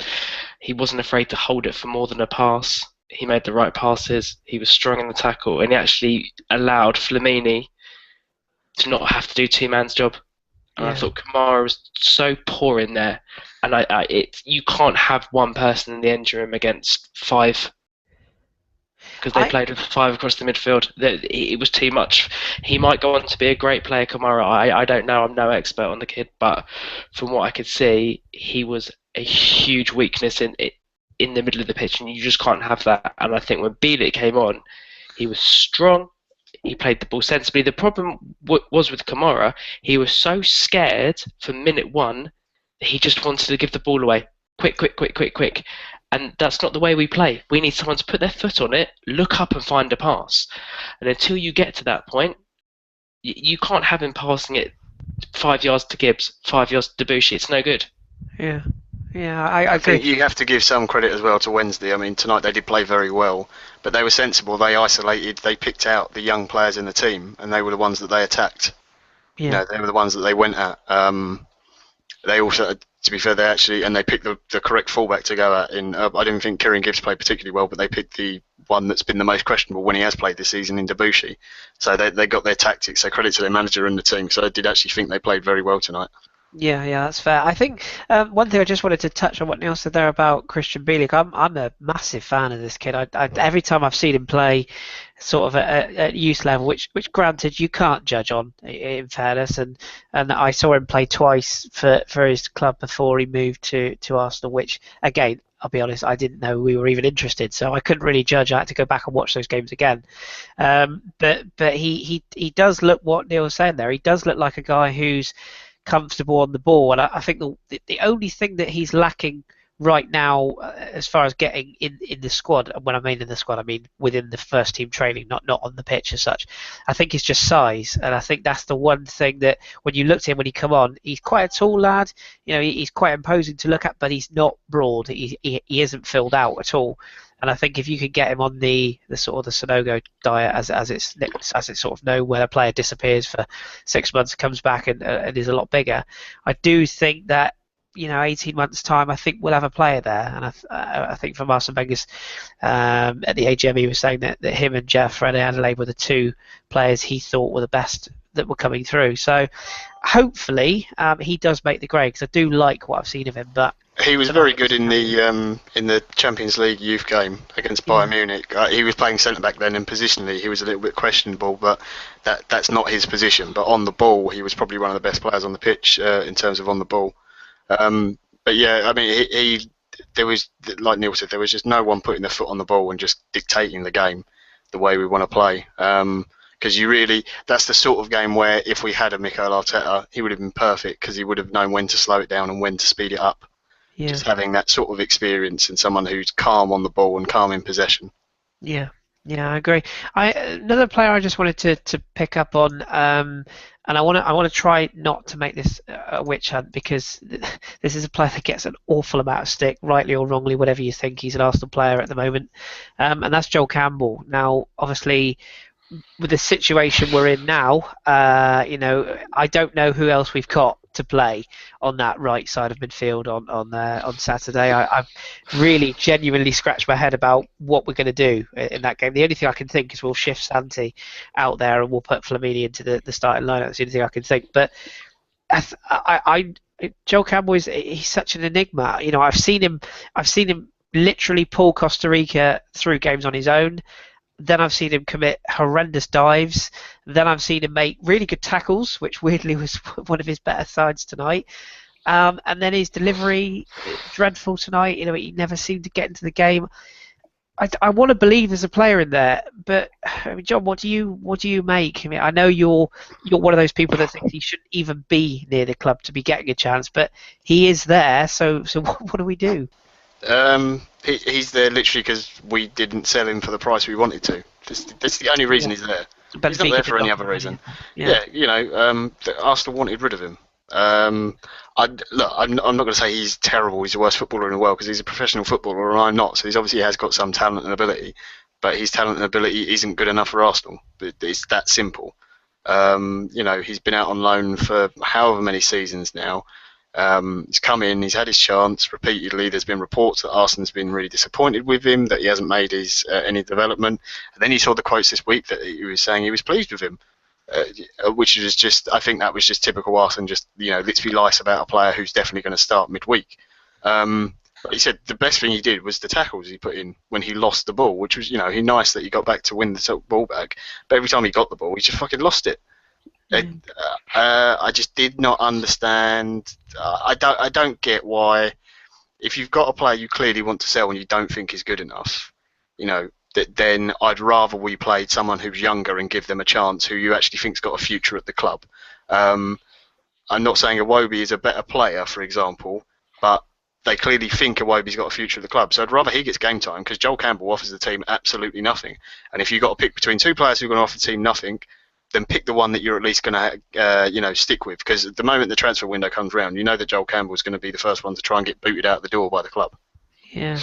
He wasn't afraid to hold it for more than a pass. He made the right passes. He was strong in the tackle, and he actually allowed Flamini to not have to do two-man's job. And I thought Kamara was so poor in there, and you can't have one person in the engine room against five. Because they played with five across the midfield. It was too much. He might go on to be a great player, Kamara. I don't know. I'm no expert on the kid, but from what I could see, he was a huge weakness in the middle of the pitch, and you just can't have that. And I think when Bielik came on, he was strong. He played the ball sensibly. The problem was with Kamara, he was so scared from minute one that he just wanted to give the ball away. Quick. And that's not the way we play. We need someone to put their foot on it, look up and find a pass. And until you get to that point, you can't have him passing it 5 yards to Gibbs, 5 yards to Debussy. It's no good. Yeah. I agree. think you have to give some credit as well to Wednesday. I mean, tonight they did play very well, but they were sensible. They isolated, they picked out the young players in the team, and they were the ones that they attacked. Yeah. You know, they were the ones that they went at. They also, to be fair, they picked the correct fullback to go at. I didn't think Kieran Gibbs played particularly well, but they picked the one that's been the most questionable when he has played this season in Debussy. So they got their tactics. So credit to their manager and the team. So I did actually think they played very well tonight. Yeah, that's fair. I think one thing I just wanted to touch on what Neil said there about Christian Bielik. I'm a massive fan of this kid. Every time I've seen him play, sort of at youth level, which granted you can't judge on, in fairness, and I saw him play twice for his club before he moved to Arsenal, which again, I'll be honest, I didn't know we were even interested, so I couldn't really judge. I had to go back and watch those games again. But he does look, what Neil was saying there, he does look like a guy who's comfortable on the ball, and I think the only thing that he's lacking right now, as far as getting in the squad, and when I mean in the squad, I mean within the first team training, not on the pitch as such, I think it's just size. And I think that's the one thing that when you looked at him when he come on, he's quite a tall lad, you know, he's quite imposing to look at, but he's not broad, he isn't filled out at all. And I think if you could get him on the sort of the Sonogo diet, as it's sort of known, where a player disappears for 6 months, comes back and is a lot bigger, I do think that, you know, 18 months time, I think we'll have a player there. And I think from Arsene Wenger's at the AGM, he was saying that him and Jeff René Adelaide were the two players he thought were the best that were coming through. So hopefully he does make the grade, because I do like what I've seen of him. But he was very good in the Champions League youth game against Bayern Munich. He was playing centre back then, and positionally he was a little bit questionable, but that's not his position. But on the ball, he was probably one of the best players on the pitch in terms of on the ball. But yeah, I mean, there was, like Neil said, there was just no one putting their foot on the ball and just dictating the game the way we want to play. Because that's the sort of game where if we had a Mikel Arteta, he would have been perfect, because he would have known when to slow it down and when to speed it up. Yeah. Just having that sort of experience and someone who's calm on the ball and calm in possession. Yeah, I agree. Another player I just wanted to pick up on, and I want to try not to make this a witch hunt, because this is a player that gets an awful amount of stick, rightly or wrongly, whatever you think. He's an Arsenal player at the moment, and that's Joel Campbell. Now, obviously, with the situation we're in now, you know, I don't know who else we've got to play on that right side of midfield on Saturday. I've really genuinely scratched my head about what we're going to do in that game. The only thing I can think is we'll shift Santi out there and we'll put Flamini into the starting lineup. That's the only thing I can think. But Joel Campbell he's such an enigma. You know, I've seen him literally pull Costa Rica through games on his own. Then I've seen him commit horrendous dives. Then I've seen him make really good tackles, which weirdly was one of his better sides tonight. And then his delivery, dreadful tonight. You know, he never seemed to get into the game. I want to believe there's a player in there, but I mean, John, what do you make? I mean, I know you're one of those people that thinks he shouldn't even be near the club to be getting a chance, but he is there. So what do we do? He's there literally because we didn't sell him for the price we wanted to. That's the only reason he's there. He's not there for any other reason. Yeah, you know, Arsenal wanted rid of him. I'm not going to say he's terrible. He's the worst footballer in the world because he's a professional footballer, and I'm not. So he obviously has got some talent and ability, but his talent and ability isn't good enough for Arsenal. It's that simple. You know, he's been out on loan for however many seasons now. He's come in, he's had his chance repeatedly. There's been reports that Arsenal's been really disappointed with him, that he hasn't made his any development. And then you saw the quotes this week that he was saying he was pleased with him, which is just, I think that was just typical Arsenal. Just, you know, let's be nice about a player who's definitely going to start midweek. But he said the best thing he did was the tackles he put in when he lost the ball, which was, you know, he nice that he got back to win the ball back. But every time he got the ball, he just fucking lost it. I just did not understand. I don't get why, if you've got a player you clearly want to sell and you don't think is good enough, you know, then I'd rather we played someone who's younger and give them a chance, who you actually think's got a future at the club. I'm not saying Iwobi is a better player, for example, but they clearly think Iwobi's got a future at the club. So I'd rather he gets game time, because Joel Campbell offers the team absolutely nothing. And if you've got to pick between two players who are going to offer the team nothing, then pick the one that you're at least going to, you know, stick with. Because at the moment the transfer window comes round, you know that Joel Campbell is going to be the first one to try and get booted out the door by the club. Yeah,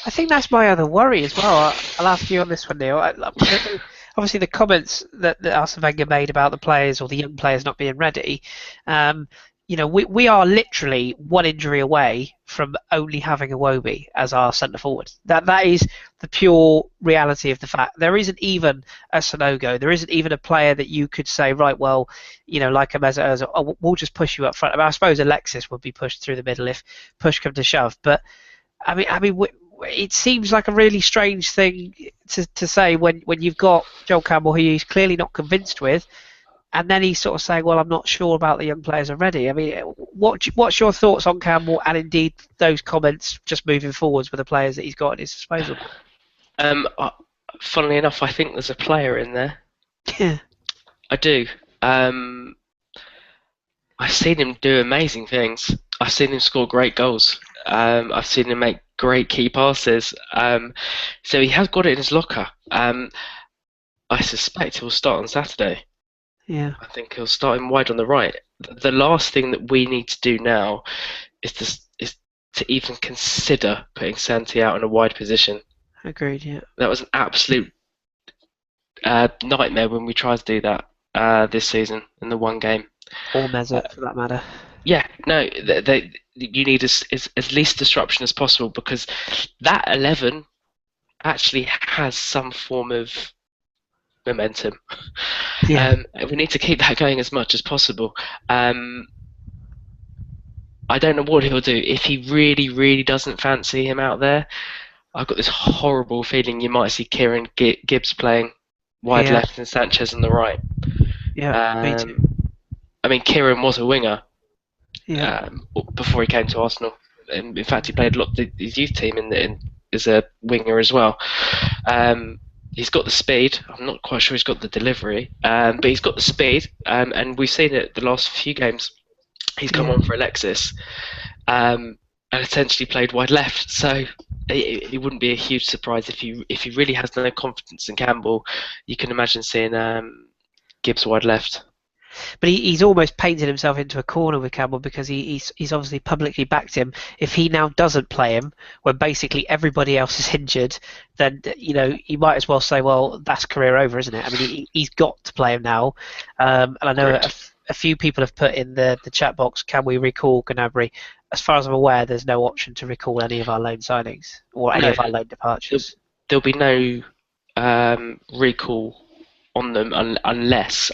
I think that's my other worry as well. I'll ask you on this one, Neil. Obviously, the comments that Arsene Wenger made about the players or the young players not being ready. You know, we are literally one injury away from only having Iwobi as our centre forward. That is the pure reality of the fact. There isn't even a Sanogo. There isn't even a player that you could say, right, well, you know, like a Mesut, we'll just push you up front. I mean, I suppose Alexis would be pushed through the middle if push come to shove. But I mean, it seems like a really strange thing to say when you've got Joel Campbell, who he's clearly not convinced with. And then he's sort of saying, well, I'm not sure about the young players already. I mean, what's your thoughts on Campbell and indeed those comments just moving forwards with the players that he's got at his disposal? Funnily enough, I think there's a player in there. Yeah. I do. I've seen him do amazing things. I've seen him score great goals. I've seen him make great key passes. So he has got it in his locker. I suspect he'll start on Saturday. Yeah, I think he'll start him wide on the right. The last thing that we need to do now is to even consider putting Santi out in a wide position. Agreed, yeah. That was an absolute nightmare when we tried to do that this season in the one game. Or Mesut, for that matter. Yeah, no, you need as least disruption as possible, because that 11 actually has some form of momentum. Yeah. We need to keep that going as much as possible. I don't know what he'll do if he really, really doesn't fancy him out there. I've got this horrible feeling you might see Kieran Gibbs playing wide left and Sanchez on the right. Yeah, me too. I mean, Kieran was a winger before he came to Arsenal. In fact, he played a lot of his youth team as a winger as well. He's got the speed. I'm not quite sure he's got the delivery, but he's got the speed, and we've seen it the last few games. He's come on for Alexis, and essentially played wide left. So it wouldn't be a huge surprise if he really has no confidence in Campbell. You can imagine seeing Gibbs wide left. But he's almost painted himself into a corner with Campbell, because he's obviously publicly backed him. If he now doesn't play him, when basically everybody else is injured, then, you know, you might as well say, well, that's career over, isn't it? I mean, he's got to play him now. And I know a few people have put in the chat box, can we recall Gnabry? As far as I'm aware, there's no option to recall any of our loan signings or any No, of our loan departures. there'll be no recall on them unless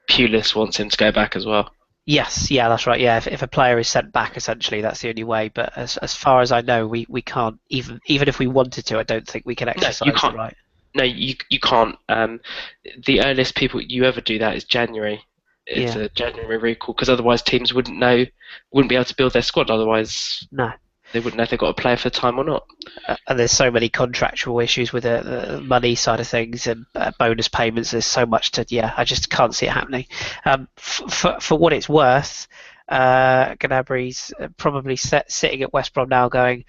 Pulis wants him to go back as well. Yes, yeah, that's right. Yeah, if a player is sent back, essentially, that's the only way. But as far as I know, we can't even if we wanted to. I don't think we can exercise the right. No, you can't. The earliest people you ever do that is January. It's a January recall because otherwise teams wouldn't be able to build their squad. Otherwise, no, they wouldn't know if they got a player for the time or not. And there's so many contractual issues with the money side of things and bonus payments. There's so much I just can't see it happening. For what it's worth, Gnabry's probably sitting at West Brom now going,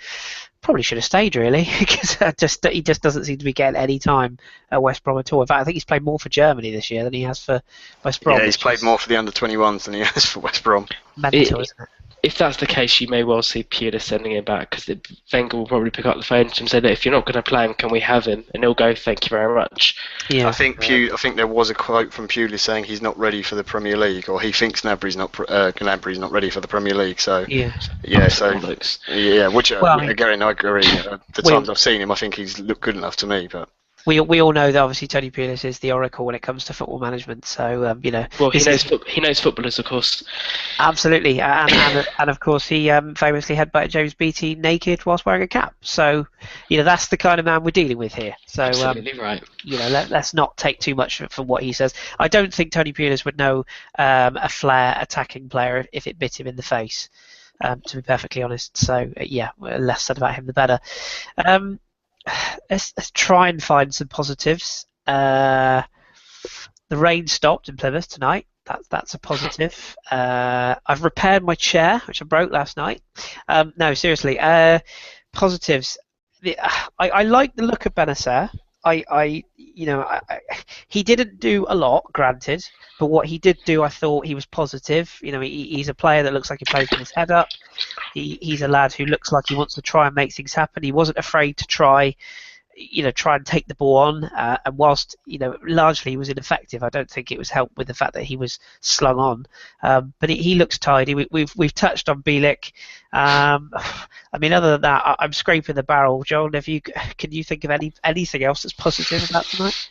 probably should have stayed really, because he just doesn't seem to be getting any time at West Brom at all. In fact, I think he's played more for Germany this year than he has for West Brom. Yeah, he's played more for the under-21s than he has for West Brom. Mental, isn't it? If that's the case, you may well see Pulis sending him back because Wenger will probably pick up the phone to him and say, "Look, if you're not going to play him, can we have him?" And he'll go, "Thank you very much." Yeah. I think there was a quote from Pulis saying he's not ready for the Premier League, or he thinks Gnabry's not ready for the Premier League. So yeah, which again I agree. The times I've seen him, I think he's looked good enough to me, but. We all know that obviously Tony Pulis is the oracle when it comes to football management. So well, he knows footballers, of course. Absolutely, and of course he famously headbutted James Beattie naked whilst wearing a cap. So that's the kind of man we're dealing with here. So absolutely right. Let's not take too much from what he says. I don't think Tony Pulis would know a flair attacking player if it bit him in the face. To be perfectly honest. So less said about him the better. Let's try and find some positives. The rain stopped in Plymouth tonight. That's a positive. I've repaired my chair, which I broke last night. No, seriously. Positives. I like the look of Benacer. He didn't do a lot, granted, but what he did do, I thought he was positive. He's a player that looks like he plays with his head up. He's a lad who looks like he wants to try and make things happen. He wasn't afraid to try and take the ball on. And whilst largely he was ineffective, I don't think it was helped with the fact that he was slung on. But he looks tidy. We've touched on Bielik. Other than that, I'm scraping the barrel. John, can you think of anything else that's positive about tonight?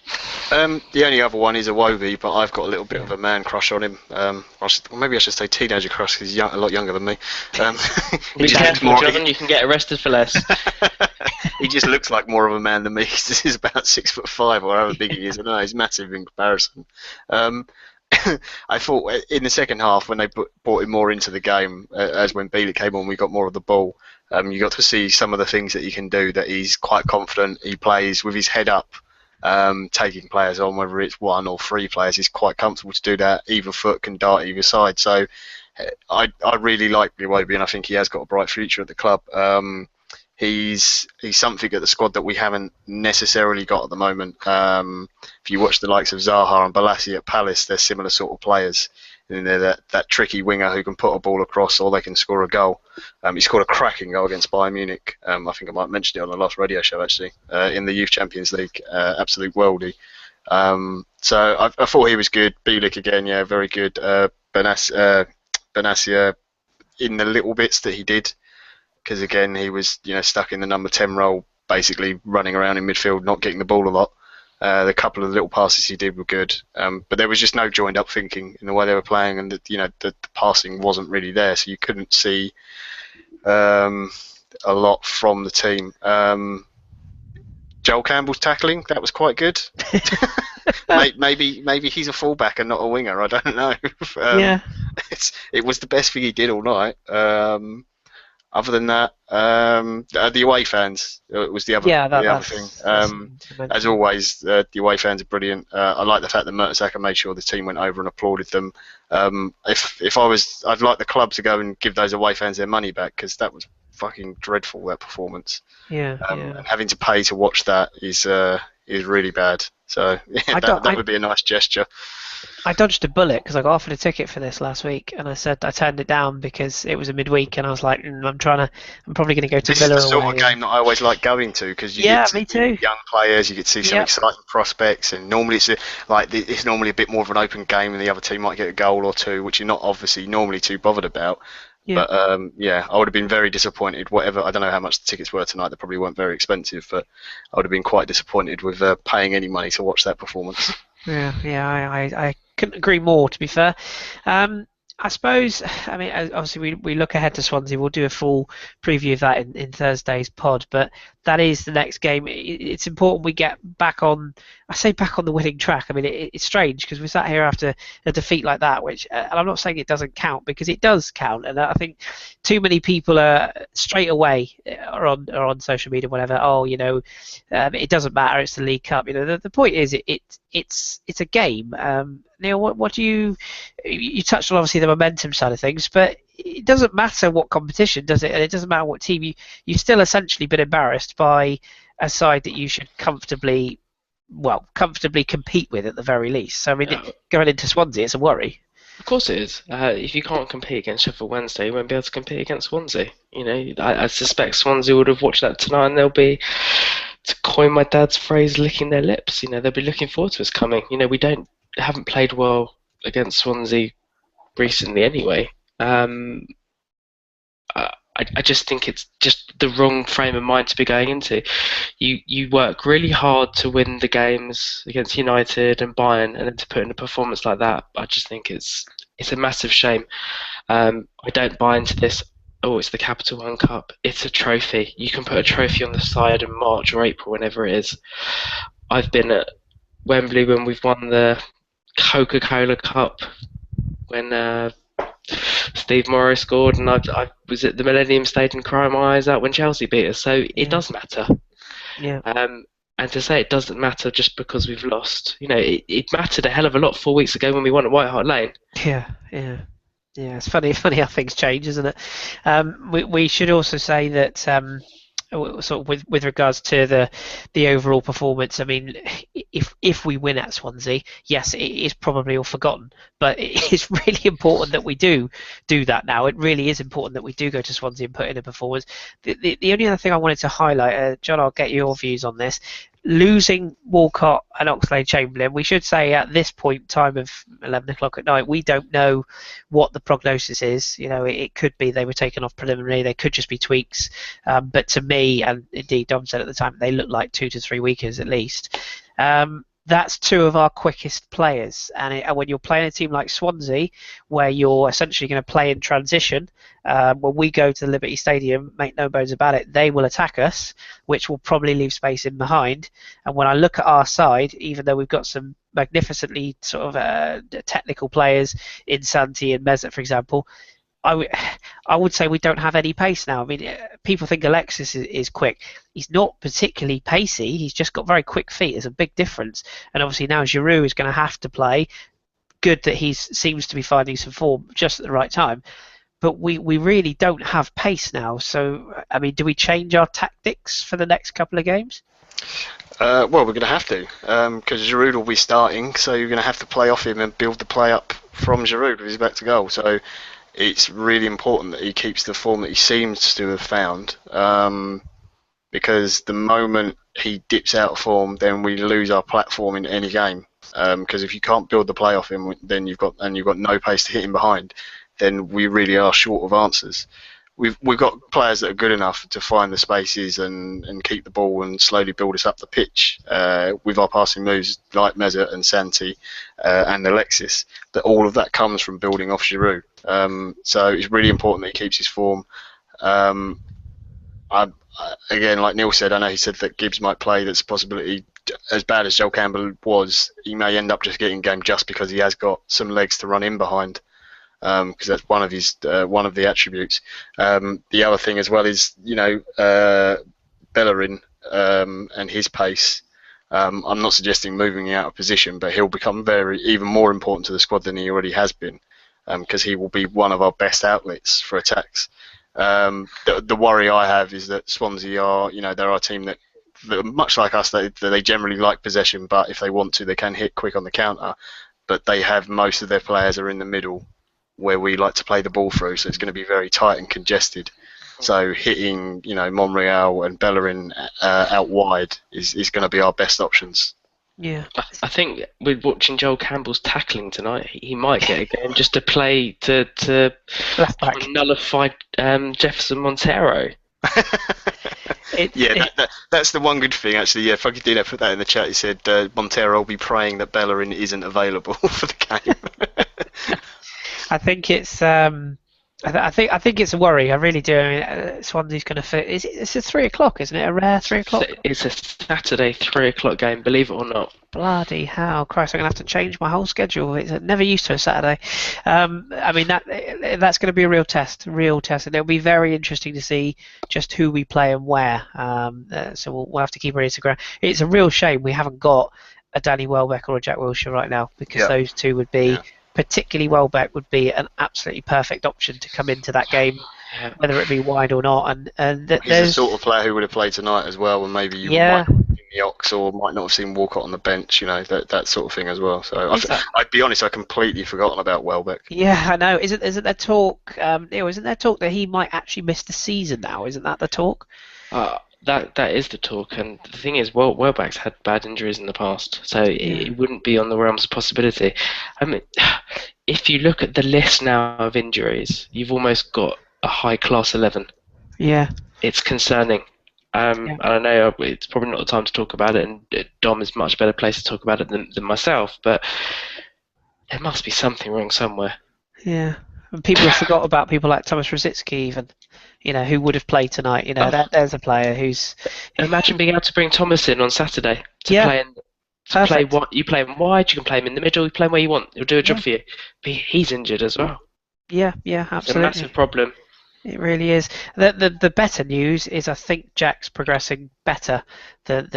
The only other one is Iwobi, but I've got a little bit of a man crush on him. Maybe I should say teenager crush because he's a lot younger than me. Be careful, John, you can get arrested for less. He just looks like more of a man than me. He's about 6'5" or however big he is. I don't know, he's massive in comparison. I thought in the second half when they brought him more into the game, as when Bielik came on, we got more of the ball. You got to see some of the things that he can do. That he's quite confident. He plays with his head up, taking players on, whether it's one or three players. He's quite comfortable to do that. Either foot can dart either side. So I really like Iwobi, and I think he has got a bright future at the club. He's something at the squad that we haven't necessarily got at the moment. If you watch the likes of Zaha and Balassi at Palace, they're similar sort of players. And they're that tricky winger who can put a ball across or they can score a goal. He scored a cracking goal against Bayern Munich. I think I might have mentioned it on the last radio show actually, in the Youth Champions League. Absolute worldie. So I thought he was good. Bielik again, yeah, very good. Benacer in the little bits that he did. Because again, he was stuck in the number 10 role, basically running around in midfield, not getting the ball a lot. The couple of little passes he did were good, but there was just no joined up thinking in the way they were playing, and the passing wasn't really there, so you couldn't see a lot from the team. Joel Campbell's tackling, that was quite good. maybe he's a fullback and not a winger. I don't know. It was the best thing he did all night. Other than that, the away fans was the other thing. As always, the away fans are brilliant. I like the fact that Mertesacker made sure the team went over and applauded them. If I was, I'd like the club to go and give those away fans their money back because that was fucking dreadful, that performance. And having to pay to watch that is really bad. So yeah, I don't. that would be a nice gesture. I dodged a bullet because I got offered a ticket for this last week, and I said I turned it down because it was a midweek, and I was like, I'm probably going to go to This is the Villa sort of away, and game that I always like going to because you get yeah, to me see too. young players, you get to see some Yep, exciting prospects, and normally it's normally a bit more of an open game, and the other team might get a goal or two, which you're not obviously normally too bothered about. yeah, But yeah, I would have been very disappointed. Whatever, I don't know how much the tickets were tonight. They probably weren't very expensive, but I would have been quite disappointed with paying any money to watch that performance. yeah. I couldn't agree more. To be fair, um, I suppose. I mean, obviously, we look ahead to Swansea. We'll do a full preview of that in Thursday's pod, but that is the next game. It's important we get back on. I say back on the winning track. I mean, it's strange because we sat here after a defeat like that, which, and I'm not saying it doesn't count because it does count, and I think too many people are straight away are on social media, whatever. Oh, it doesn't matter. It's the League Cup. The point is, it's a game. Neil, what do you touched on obviously the momentum side of things, but it doesn't matter what competition, does it? And it doesn't matter what team you've still essentially been embarrassed by a side that you should comfortably compete with at the very least. So I mean, going into Swansea, it's a worry. Of course it is. If you can't compete against Sheffield Wednesday, you won't be able to compete against Swansea. I suspect Swansea would have watched that tonight, and they'll be, to coin my dad's phrase, licking their lips. They'll be looking forward to us coming. We haven't played well against Swansea recently anyway. I just think it's just the wrong frame of mind to be going into. You work really hard to win the games against United and Bayern, and then to put in a performance like that, I just think it's a massive shame. I don't buy into this. Oh, it's the Capital One Cup. It's a trophy. You can put a trophy on the side in March or April, whenever it is. I've been at Wembley when we've won the Coca-Cola Cup, when Steve Morrow scored, and I was at the Millennium Stadium crying my eyes out when Chelsea beat us. So it does matter. Yeah. And to say it doesn't matter just because we've lost, it mattered a hell of a lot 4 weeks ago when we won at White Hart Lane. Yeah. It's funny how things change, isn't it? We should also say that sort of with regards to the overall performance. I mean, if we win at Swansea, yes, it is probably all forgotten, but it is really important that we do that now. It really is important that we do go to Swansea and put in a performance. The only other thing I wanted to highlight, John, I'll get your views on this. Losing Walcott and Oxlade-Chamberlain, we should say at this point, time of 11 o'clock at night, we don't know what the prognosis is. It could be they were taken off preliminary, they could just be tweaks. But to me, and indeed Dom said at the time, they look like 2 to 3 weekers at least. That's two of our quickest players, and when you're playing a team like Swansea, where you're essentially going to play in transition, when we go to the Liberty Stadium, make no bones about it, they will attack us, which will probably leave space in behind. And when I look at our side, even though we've got some magnificently sort of technical players in Santi and Mesut, for example, I would say we don't have any pace now. I mean, people think Alexis is quick. He's not particularly pacey. He's just got very quick feet. There's a big difference. And obviously now Giroud is going to have to play. Good that he seems to be finding some form just at the right time. But we really don't have pace now. So, I mean, do we change our tactics for the next couple of games? Well, we're going to have to, because Giroud will be starting, so you're going to have to play off him and build the play up from Giroud with his back to goal. So it's really important that he keeps the form that he seems to have found, because the moment he dips out of form, then we lose our platform in any game. Because if you can't build the play off him, then you've got no pace to hit him behind, then we really are short of answers. We've got players that are good enough to find the spaces and keep the ball and slowly build us up the pitch with our passing moves like Mesut and Santi and Alexis. That all of that comes from building off Giroud. So it's really important that he keeps his form. Again, like Neil said, I know he said that Gibbs might play. That's a possibility. As bad as Joel Campbell was, he may end up just getting game just because he has got some legs to run in behind. Because that's one of the attributes. The other thing as well is Bellerin and his pace. I'm not suggesting moving out of position, but he'll become even more important to the squad than he already has been, because he will be one of our best outlets for attacks. The worry I have is that Swansea are, they're our team that much like us, they generally like possession, but if they want to, they can hit quick on the counter. But they have most of their players are in the middle, where we like to play the ball through, so it's going to be very tight and congested. So hitting, Monreal and Bellerin out wide is going to be our best options. Yeah. I think with watching Joel Campbell's tackling tonight, he might get a game just to play to Left back. nullify Jefferson Montero. That's the one good thing, actually. Yeah, Foggy Dino put that in the chat. He said Montero will be praying that Bellerin isn't available for the game. I think it's I think it's a worry. I really do. I mean, Swansea's going to fit. It's a 3 o'clock, isn't it? A rare 3 o'clock. It's a Saturday 3 o'clock game. Believe it or not. Bloody hell, Christ! I'm going to have to change my whole schedule. It's never used to a Saturday. I mean that's going to be a real test, and it'll be very interesting to see just who we play and where. So we'll have to keep our ears to the ground. It's a real shame we haven't got a Danny Welbeck or a Jack Wilshere right now, because those two would be. Yeah. Particularly Welbeck would be an absolutely perfect option to come into that game, whether it be wide or not. And he's the sort of player who would have played tonight as well, and maybe you might not have seen the Ox or might not have seen Walcott on the bench, that sort of thing as well. So I'd be honest, I completely forgotten about Welbeck. Yeah, I know. Isn't there talk? Isn't there talk that he might actually miss the season now? Isn't that the talk? That is the talk, and the thing is, Welbeck's had bad injuries in the past, so it wouldn't be on the realms of possibility. I mean, if you look at the list now of injuries, you've almost got a high-class 11. Yeah. It's concerning. And I know it's probably not the time to talk about it, and Dom is a much better place to talk about it than myself, but there must be something wrong somewhere. Yeah. And people have forgot about people like Thomas Rosicky even. Who would have played tonight? There's a player who's. Imagine being able to bring Thomas in on Saturday to play. You play him wide. You can play him in the middle. You play him where you want. He'll do a job for you. But he's injured as well. Yeah, absolutely. It's a massive problem. It really is. The better news is I think Jack's progressing better than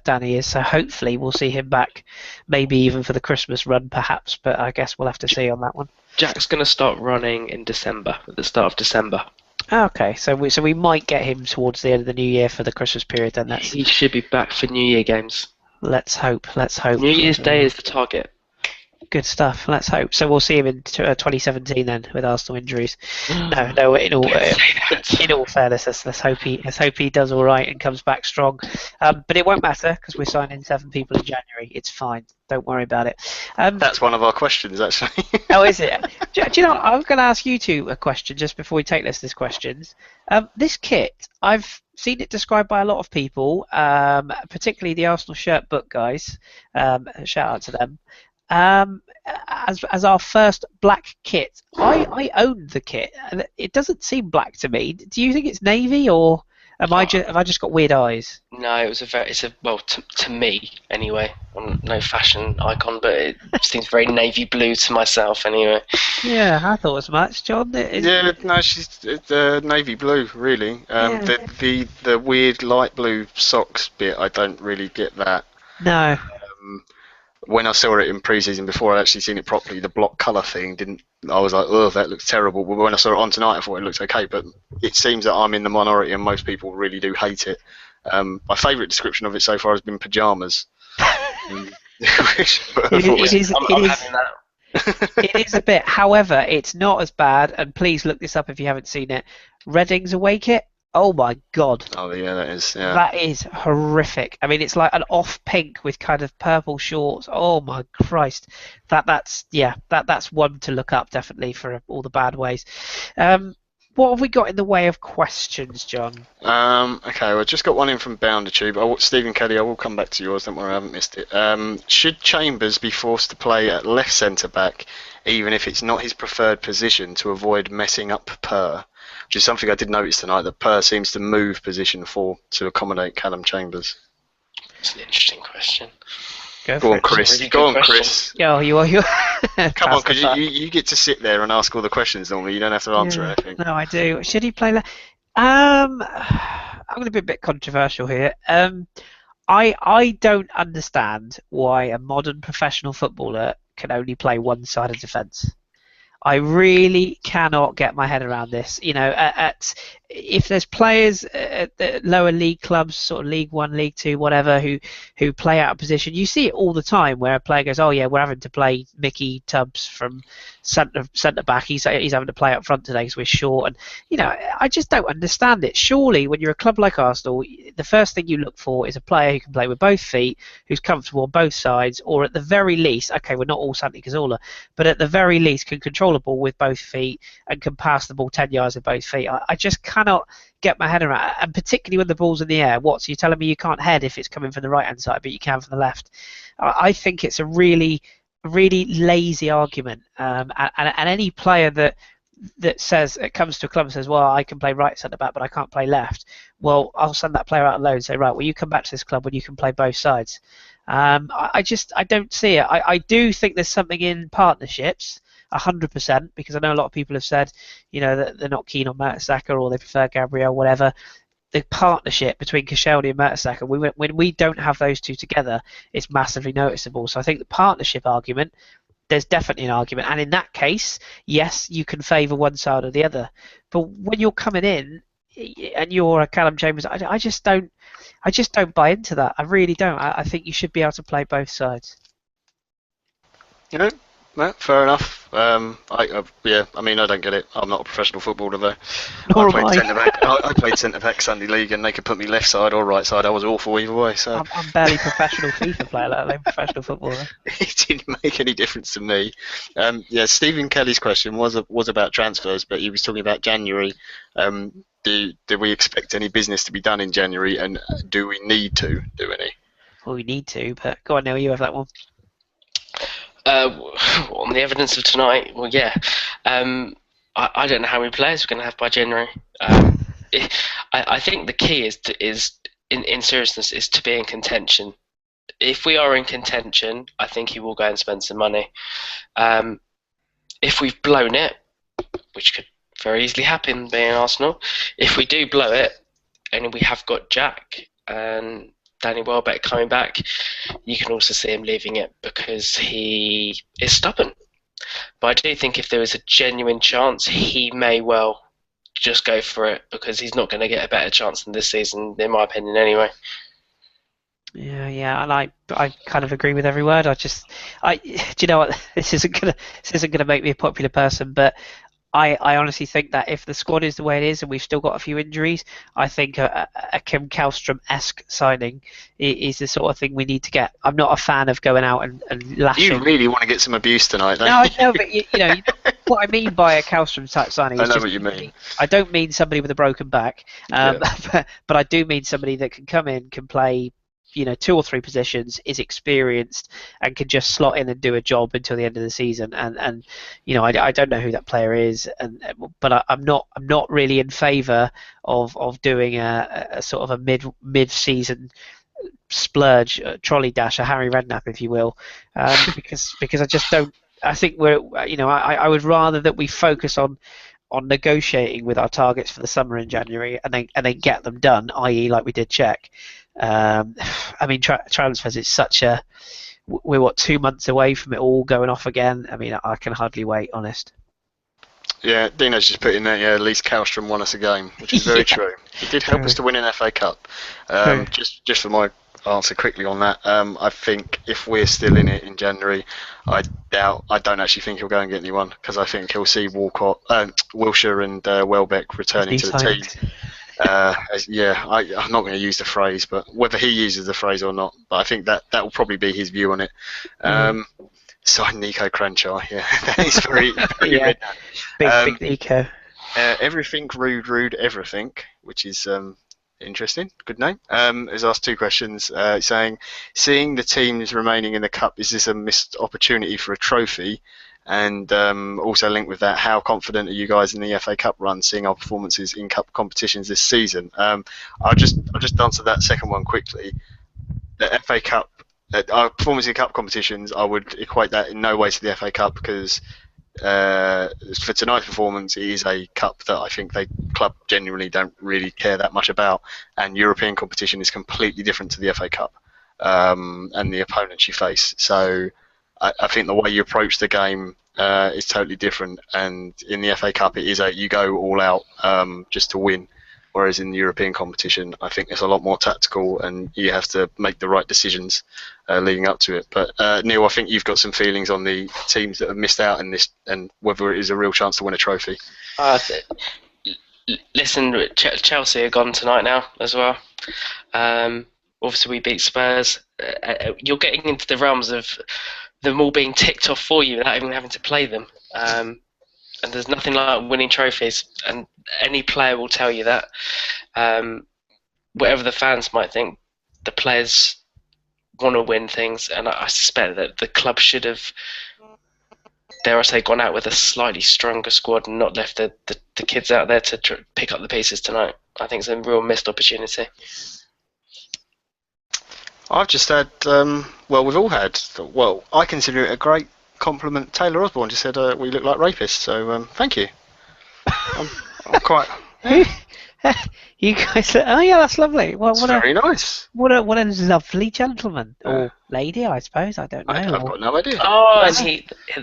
Danny is. So hopefully we'll see him back, maybe even for the Christmas run, perhaps. But I guess we'll have to see on that one. Jack's going to start running in December, at the start of December. Okay, so we might get him towards the end of the new year for the Christmas period. Then he should be back for New Year games. Let's hope. New Year's Day is the target. Good stuff. Let's hope. So we'll see him in 2017 then, with Arsenal injuries. No. In all fairness, let's hope he does all right and comes back strong. But it won't matter because we're signing 7 people in January. It's fine. Don't worry about it. That's one of our questions, actually. Oh, is it? Do you know? I'm going to ask you two a question just before we take listeners' questions. This kit, I've seen it described by a lot of people, particularly the Arsenal shirt book guys. Shout out to them. As our first black kit. I own the kit, and it doesn't seem black to me. Do you think it's navy, or have I just got weird eyes? No, to me anyway. I'm no fashion icon, but it seems very navy blue to myself anyway. Yeah, I thought as much, John. She's navy blue, really. The weird light blue socks bit, I don't really get that. No. When I saw it in pre-season before I'd actually seen it properly, the block colour thing I was like, oh, that looks terrible. But when I saw it on tonight, I thought it looked okay. But it seems that I'm in the minority and most people really do hate it. My favourite description of it so far has been pyjamas. It is a bit. However, it's not as bad, and please look this up if you haven't seen it. Reading's away kit. Oh my God! Oh yeah, that is. Yeah. That is horrific. I mean, it's like an off pink with kind of purple shorts. Oh my Christ! That's one to look up definitely for all the bad ways. What have we got in the way of questions, John? Okay, well, just got one in from BounderTube. Stephen Kelly, I will come back to yours. Don't worry, I haven't missed it. Should Chambers be forced to play at left centre back, even if it's not his preferred position, to avoid messing up Per? Which is something I did notice tonight, that Per seems to move position to accommodate Calum Chambers. It's an interesting question. Go on, Kris. Kris. Yo, you Come on, because you get to sit there and ask all the questions normally. You don't have to answer anything. No, I do. Should he play left? I'm going to be a bit controversial here. I don't understand why a modern professional footballer can only play one side of defence. I really cannot get my head around this. if there's players at the lower league clubs, sort of League One, League Two, whatever, who play out of position, you see it all the time where a player goes, "Oh yeah, we're having to play Mickey Tubbs from centre back. He's having to play up front today because we're short." And I just don't understand it. Surely, when you're a club like Arsenal, the first thing you look for is a player who can play with both feet, who's comfortable on both sides, or at the very least, okay, we're not all Santi Cazorla, but at the very least can control the ball with both feet and can pass the ball 10 yards with both feet. I just cannot get my head around it, and particularly when the ball's in the air. What, so you're telling me you can't head if it's coming from the right hand side, but you can from the left? I think it's a really, really lazy argument, and any player that says, it comes to a club and says, well, I can play right centre back but I can't play left, well, I'll send that player out alone and say, right, well, you come back to this club when you can play both sides. I don't see it. I do think there's something in partnerships, 100%, because I know a lot of people have said, that they're not keen on Mertesacker or they prefer Gabriel, whatever. The partnership between Koscielny and Mertesacker, when we don't have those two together, it's massively noticeable. So I think the partnership argument, there's definitely an argument, and in that case, yes, you can favour one side or the other. But when you're coming in and you're a Calum Chambers, I just don't buy into that. I really don't. I think you should be able to play both sides. No, fair enough. I don't get it. I'm not a professional footballer though. Nor I played am I. centre back. I played centre back Sunday League, and they could put me left side or right side. I was awful either way. So I'm barely professional FIFA player, let alone professional footballer. it didn't make any difference to me. Stephen Kelly's question was about transfers, but he was talking about January. Do we expect any business to be done in January, and do we need to do any? Well, we need to, but go on, Neil, you have that one. On the evidence of tonight, well, yeah. I don't know how many players we're going to have by January. I think the key is in seriousness is to be in contention. If we are in contention, I think he will go and spend some money. If we've blown it, which could very easily happen being Arsenal, if we do blow it and we have got Jack and Danny Welbeck coming back, you can also see him leaving it because he is stubborn. But I do think if there is a genuine chance, he may well just go for it because he's not going to get a better chance than this season, in my opinion, anyway. Yeah, and I kind of agree with every word. Do you know what? This isn't gonna make me a popular person, but I honestly think that if the squad is the way it is and we've still got a few injuries, I think a Kim Kallstrom-esque signing is the sort of thing we need to get. I'm not a fan of going out and lashing. You really want to get some abuse tonight, don't No, I know, but what I mean by a Kallstrom type signing I is know just, what you mean. I don't mean somebody with a broken back, but I do mean somebody that can come in, can play 2 or 3 positions, is experienced and can just slot in and do a job until the end of the season. And I don't know who that player is, but I'm not really in favour of doing a sort of a mid-season splurge, trolley dash, a Harry Redknapp, if you will, because I just don't. I think I would rather that we focus on negotiating with our targets for the summer in January and then get them done, i.e. like we did Czech. Transfers is such a... We're 2 months away from it all going off again. I can hardly wait, honest. Yeah, Dino's just put in there, at least Kallstrom won us a game, which is very true. He did help us to win an FA Cup. Just for my answer quickly on that, I think if we're still in it in January, I don't actually think he'll go and get anyone, because I think he'll see Wilshere and Welbeck returning to the team. I'm not going to use the phrase, but whether he uses the phrase or not, but I think that will probably be his view on it. Sign Nico Cranchar, that is very yeah, big Nico. Everything rude everything, which is interesting, good name. Has asked 2 questions, saying, seeing the teams remaining in the cup, is this a missed opportunity for a trophy? And also linked with that, how confident are you guys in the FA Cup run, seeing our performances in cup competitions this season? I'll just answer that second one quickly. The FA Cup, our performance in cup competitions, I would equate that in no way to the FA Cup, because for tonight's performance, it is a cup that I think the club genuinely don't really care that much about, and European competition is completely different to the FA Cup and the opponents you face. So I think the way you approach the game is totally different, and in the FA Cup it is you go all out just to win. Whereas in the European competition, I think it's a lot more tactical, and you have to make the right decisions leading up to it. But Neil, I think you've got some feelings on the teams that have missed out in this, and whether it is a real chance to win a trophy. Listen, Chelsea are gone tonight now as well. Obviously, we beat Spurs. You're getting into the realms of them all being ticked off for you without even having to play them. And there's nothing like winning trophies, and any player will tell you that. Whatever the fans might think, the players want to win things, and I suspect that the club should have, dare I say, gone out with a slightly stronger squad and not left the kids out there to pick up the pieces tonight. I think it's a real missed opportunity. I've just had, we've all had, I consider it a great compliment. Taylor Osborne just said we look like rapists, so thank you. I'm quite... You guys said, oh yeah, that's lovely. Well, It's very nice. What a lovely gentleman or lady, I suppose. I don't know. I've got no idea. Oh, and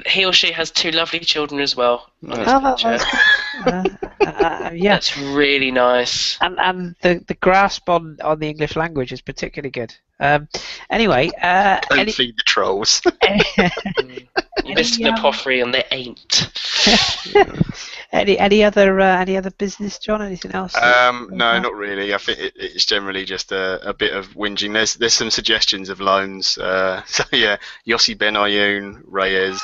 he or she has 2 lovely children as well. On his picture. Yeah, That's really nice. and the grasp on the English language is particularly good. Anyway, Don't feed the trolls. Mr. Poffrey and they ain't. any other business, John? Anything else? No, not really. I think it's generally just a bit of whinging. There's some suggestions of loans. So yeah, Yossi Benayoun, Reyes,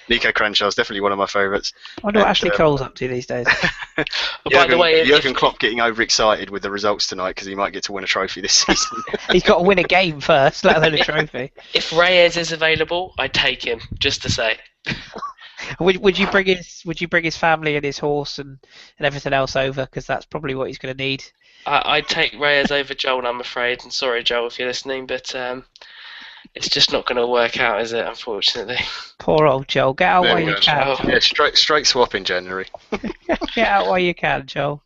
Nico Cranshaw's definitely one of my favourites. I wonder what Ashley Cole's up to these days. By the way, Jurgen Klopp getting overexcited with the results tonight because he might get to win a trophy this season. He's got to win a game first, let alone a trophy. if Reyes is available, I'd take him, just to say. Would you bring his family and his horse and everything else over? Because that's probably what he's going to need. I'd take Reyes over Joel, I'm afraid. And sorry, Joel, if you're listening, but it's just not going to work out, is it? Unfortunately. Poor old Joel. Get out while you can. Yeah, straight swap in January. Get out while you can, Joel.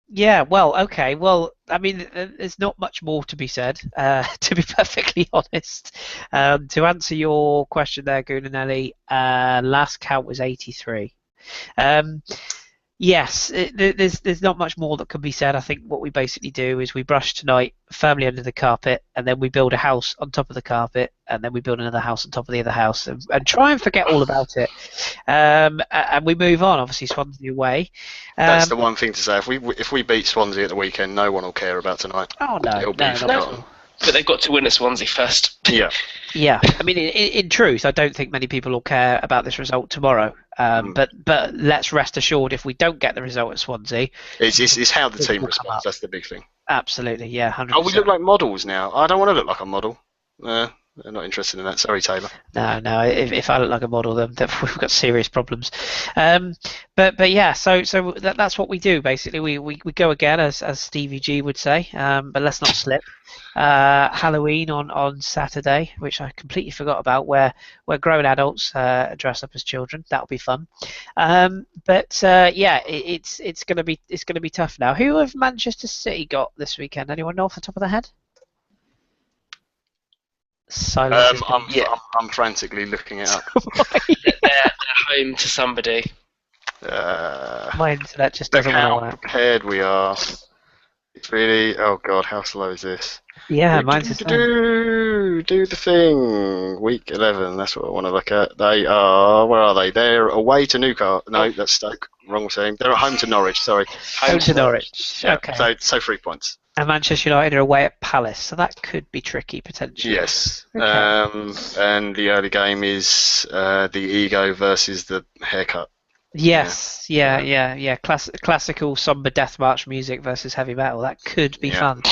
Yeah, well, okay. Well, I mean, there's not much more to be said, to be perfectly honest. To answer your question there, Gunanelli, last count was 83. Yes, there's not much more that can be said. I think what we basically do is we brush tonight firmly under the carpet, and then we build a house on top of the carpet, and then we build another house on top of the other house, and try and forget all about it. And we move on. Obviously, Swansea away. That's the one thing to say. If we beat Swansea at the weekend, no one will care about tonight. Oh no, It'll be forgotten. But they've got to win at Swansea first. Yeah. Yeah, I mean, in truth, I don't think many people will care about this result tomorrow. But let's rest assured, if we don't get the result at Swansea, it's how the team responds. That's the big thing. Absolutely, yeah, 100%. Oh, we look like models now. I don't want to look like a model. They're not interested in that. Sorry, Taylor. No. If I look like a model, then we've got serious problems. But yeah, so that's what we do basically. We go again, as Stevie G would say. But let's not slip. Halloween on Saturday, which I completely forgot about, where grown adults dress up as children. That'll be fun. But yeah, it's gonna be tough now. Who have Manchester City got this weekend? Anyone know off the top of their head? Silence. I'm frantically looking it up. They're home to somebody. My internet just doesn't want to How work. prepared we are. It's really. Oh God, how slow is this? Yeah, mine's the same. Do the thing. Week 11. That's what I want to look at. They are. Where are they? They're away to Newcastle. No, that's Stoke. Wrong team. They're at home to Norwich. Sorry. Home to Norwich. Yeah, Okay. So 3 points. And Manchester United are away at Palace, so that could be tricky potentially. Yes. Okay. And the early game is the ego versus the haircut. Yes. Yeah. Classical somber death march music versus heavy metal. That could be fun.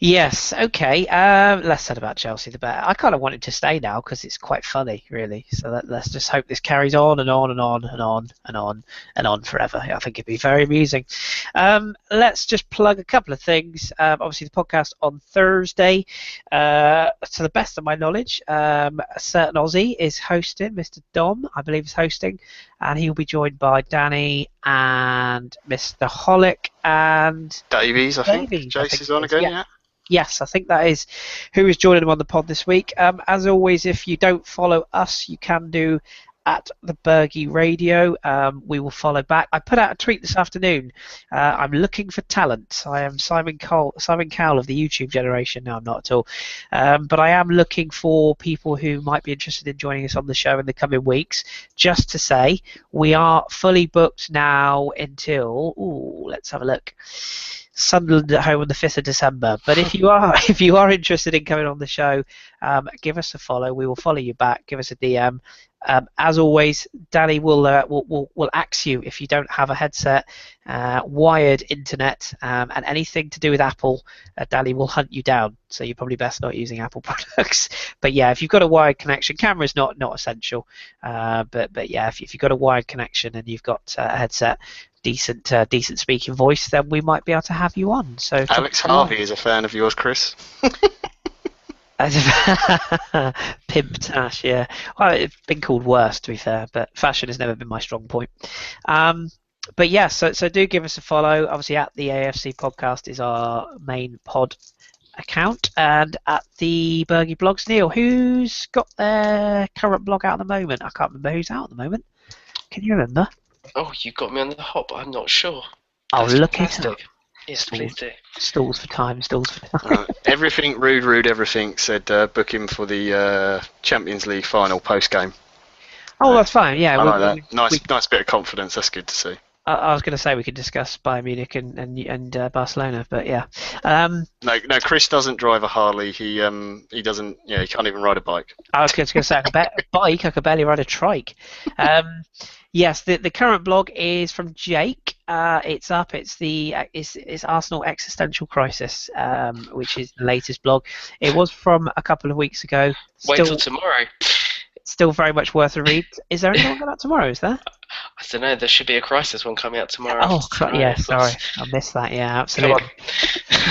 Yes, okay. Less said about Chelsea, the better. I kind of want it to stay now because it's quite funny, really. So let's just hope this carries on and on and on and on and on and on forever. I think it'd be very amusing. Let's just plug a couple of things. Obviously, the podcast on Thursday. To the best of my knowledge, a certain Aussie is hosting. Mr. Dom, I believe, is hosting, and he'll be joined by Danny and Mr. Holick and Davies, I think. Davies, Jace is on again, yeah. Yes, I think that is who is joining him on the pod this week. As always, if you don't follow us, you can do at the Bergie Radio. We will follow back. I put out a tweet this afternoon. I'm looking for talent. I am Simon Cowell of the YouTube generation. No, I'm not at all. But I am looking for people who might be interested in joining us on the show in the coming weeks. Just to say, we are fully booked now until, let's have a look. Sunderland at home on the 5th of December. But if you are interested in coming on the show, give us a follow. We will follow you back. Give us a DM. As always, Danny will axe you if you don't have a headset, wired internet, and anything to do with Apple. Danny will hunt you down. So you're probably best not using Apple products. But yeah, if you've got a wired connection, camera's not essential. But yeah, if you've got a wired connection and you've got a headset, decent speaking voice, then we might be able to have you on. So Alex Harvey is a fan of yours, Kris. Pimp Tash, yeah. Well, it's been called worse, to be fair, but fashion has never been my strong point. But yeah, so do give us a follow. Obviously, at the AFC podcast is our main pod account, and at the Bergie blogs. Neil, who's got their current blog out at the moment? I can't remember who's out at the moment. Can you remember? Oh, you got me on the hop. I'm not sure. I'll look it up. Yes, please do. Stalls for time. Everything rude. Everything said book him for the Champions League final post game. Oh, that's fine. Yeah, I like that. Nice bit of confidence. That's good to see. I was going to say we could discuss Bayern Munich and Barcelona, but yeah. No, Kris doesn't drive a Harley. He doesn't. Yeah, he can't even ride a bike. I was going to say I could barely ride a trike. Yes, the current blog is from Jake. It's up. It's Arsenal Existential Crisis, which is the latest blog. It was from a couple of weeks ago. Wait till tomorrow. Still very much worth a read. Is there anyone going out tomorrow? Is there? I don't know. There should be a Crisis one coming out tomorrow. Oh, yeah. Sorry, I missed that. Yeah, absolutely.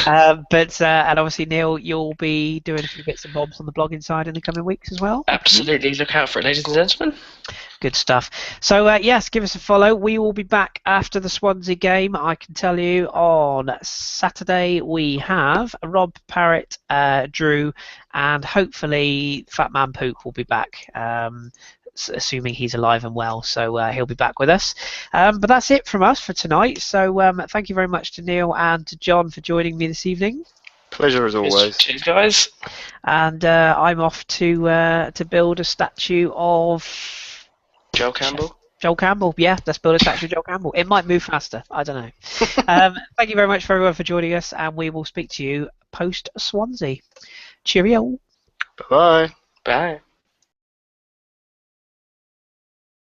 And obviously, Neil, you'll be doing a few bits and bobs on the blogging side in the coming weeks as well. Absolutely. Look out for it, ladies and gentlemen. Good stuff. So, yes, give us a follow. We will be back after the Swansea game. I can tell you on Saturday we have Rob Parrott, Drew, and hopefully Fat Man Pook will be back, assuming he's alive and well. So he'll be back with us. But that's it from us for tonight. So thank you very much to Neil and to John for joining me this evening. Pleasure as always. Cheers, guys. And I'm off to build a statue of Joel Campbell. Joel Campbell, yeah, let's build a statue of Joel Campbell. It might move faster, I don't know. Thank you very much for everyone for joining us, and we will speak to you post Swansea. Cheerio. Bye. Bye.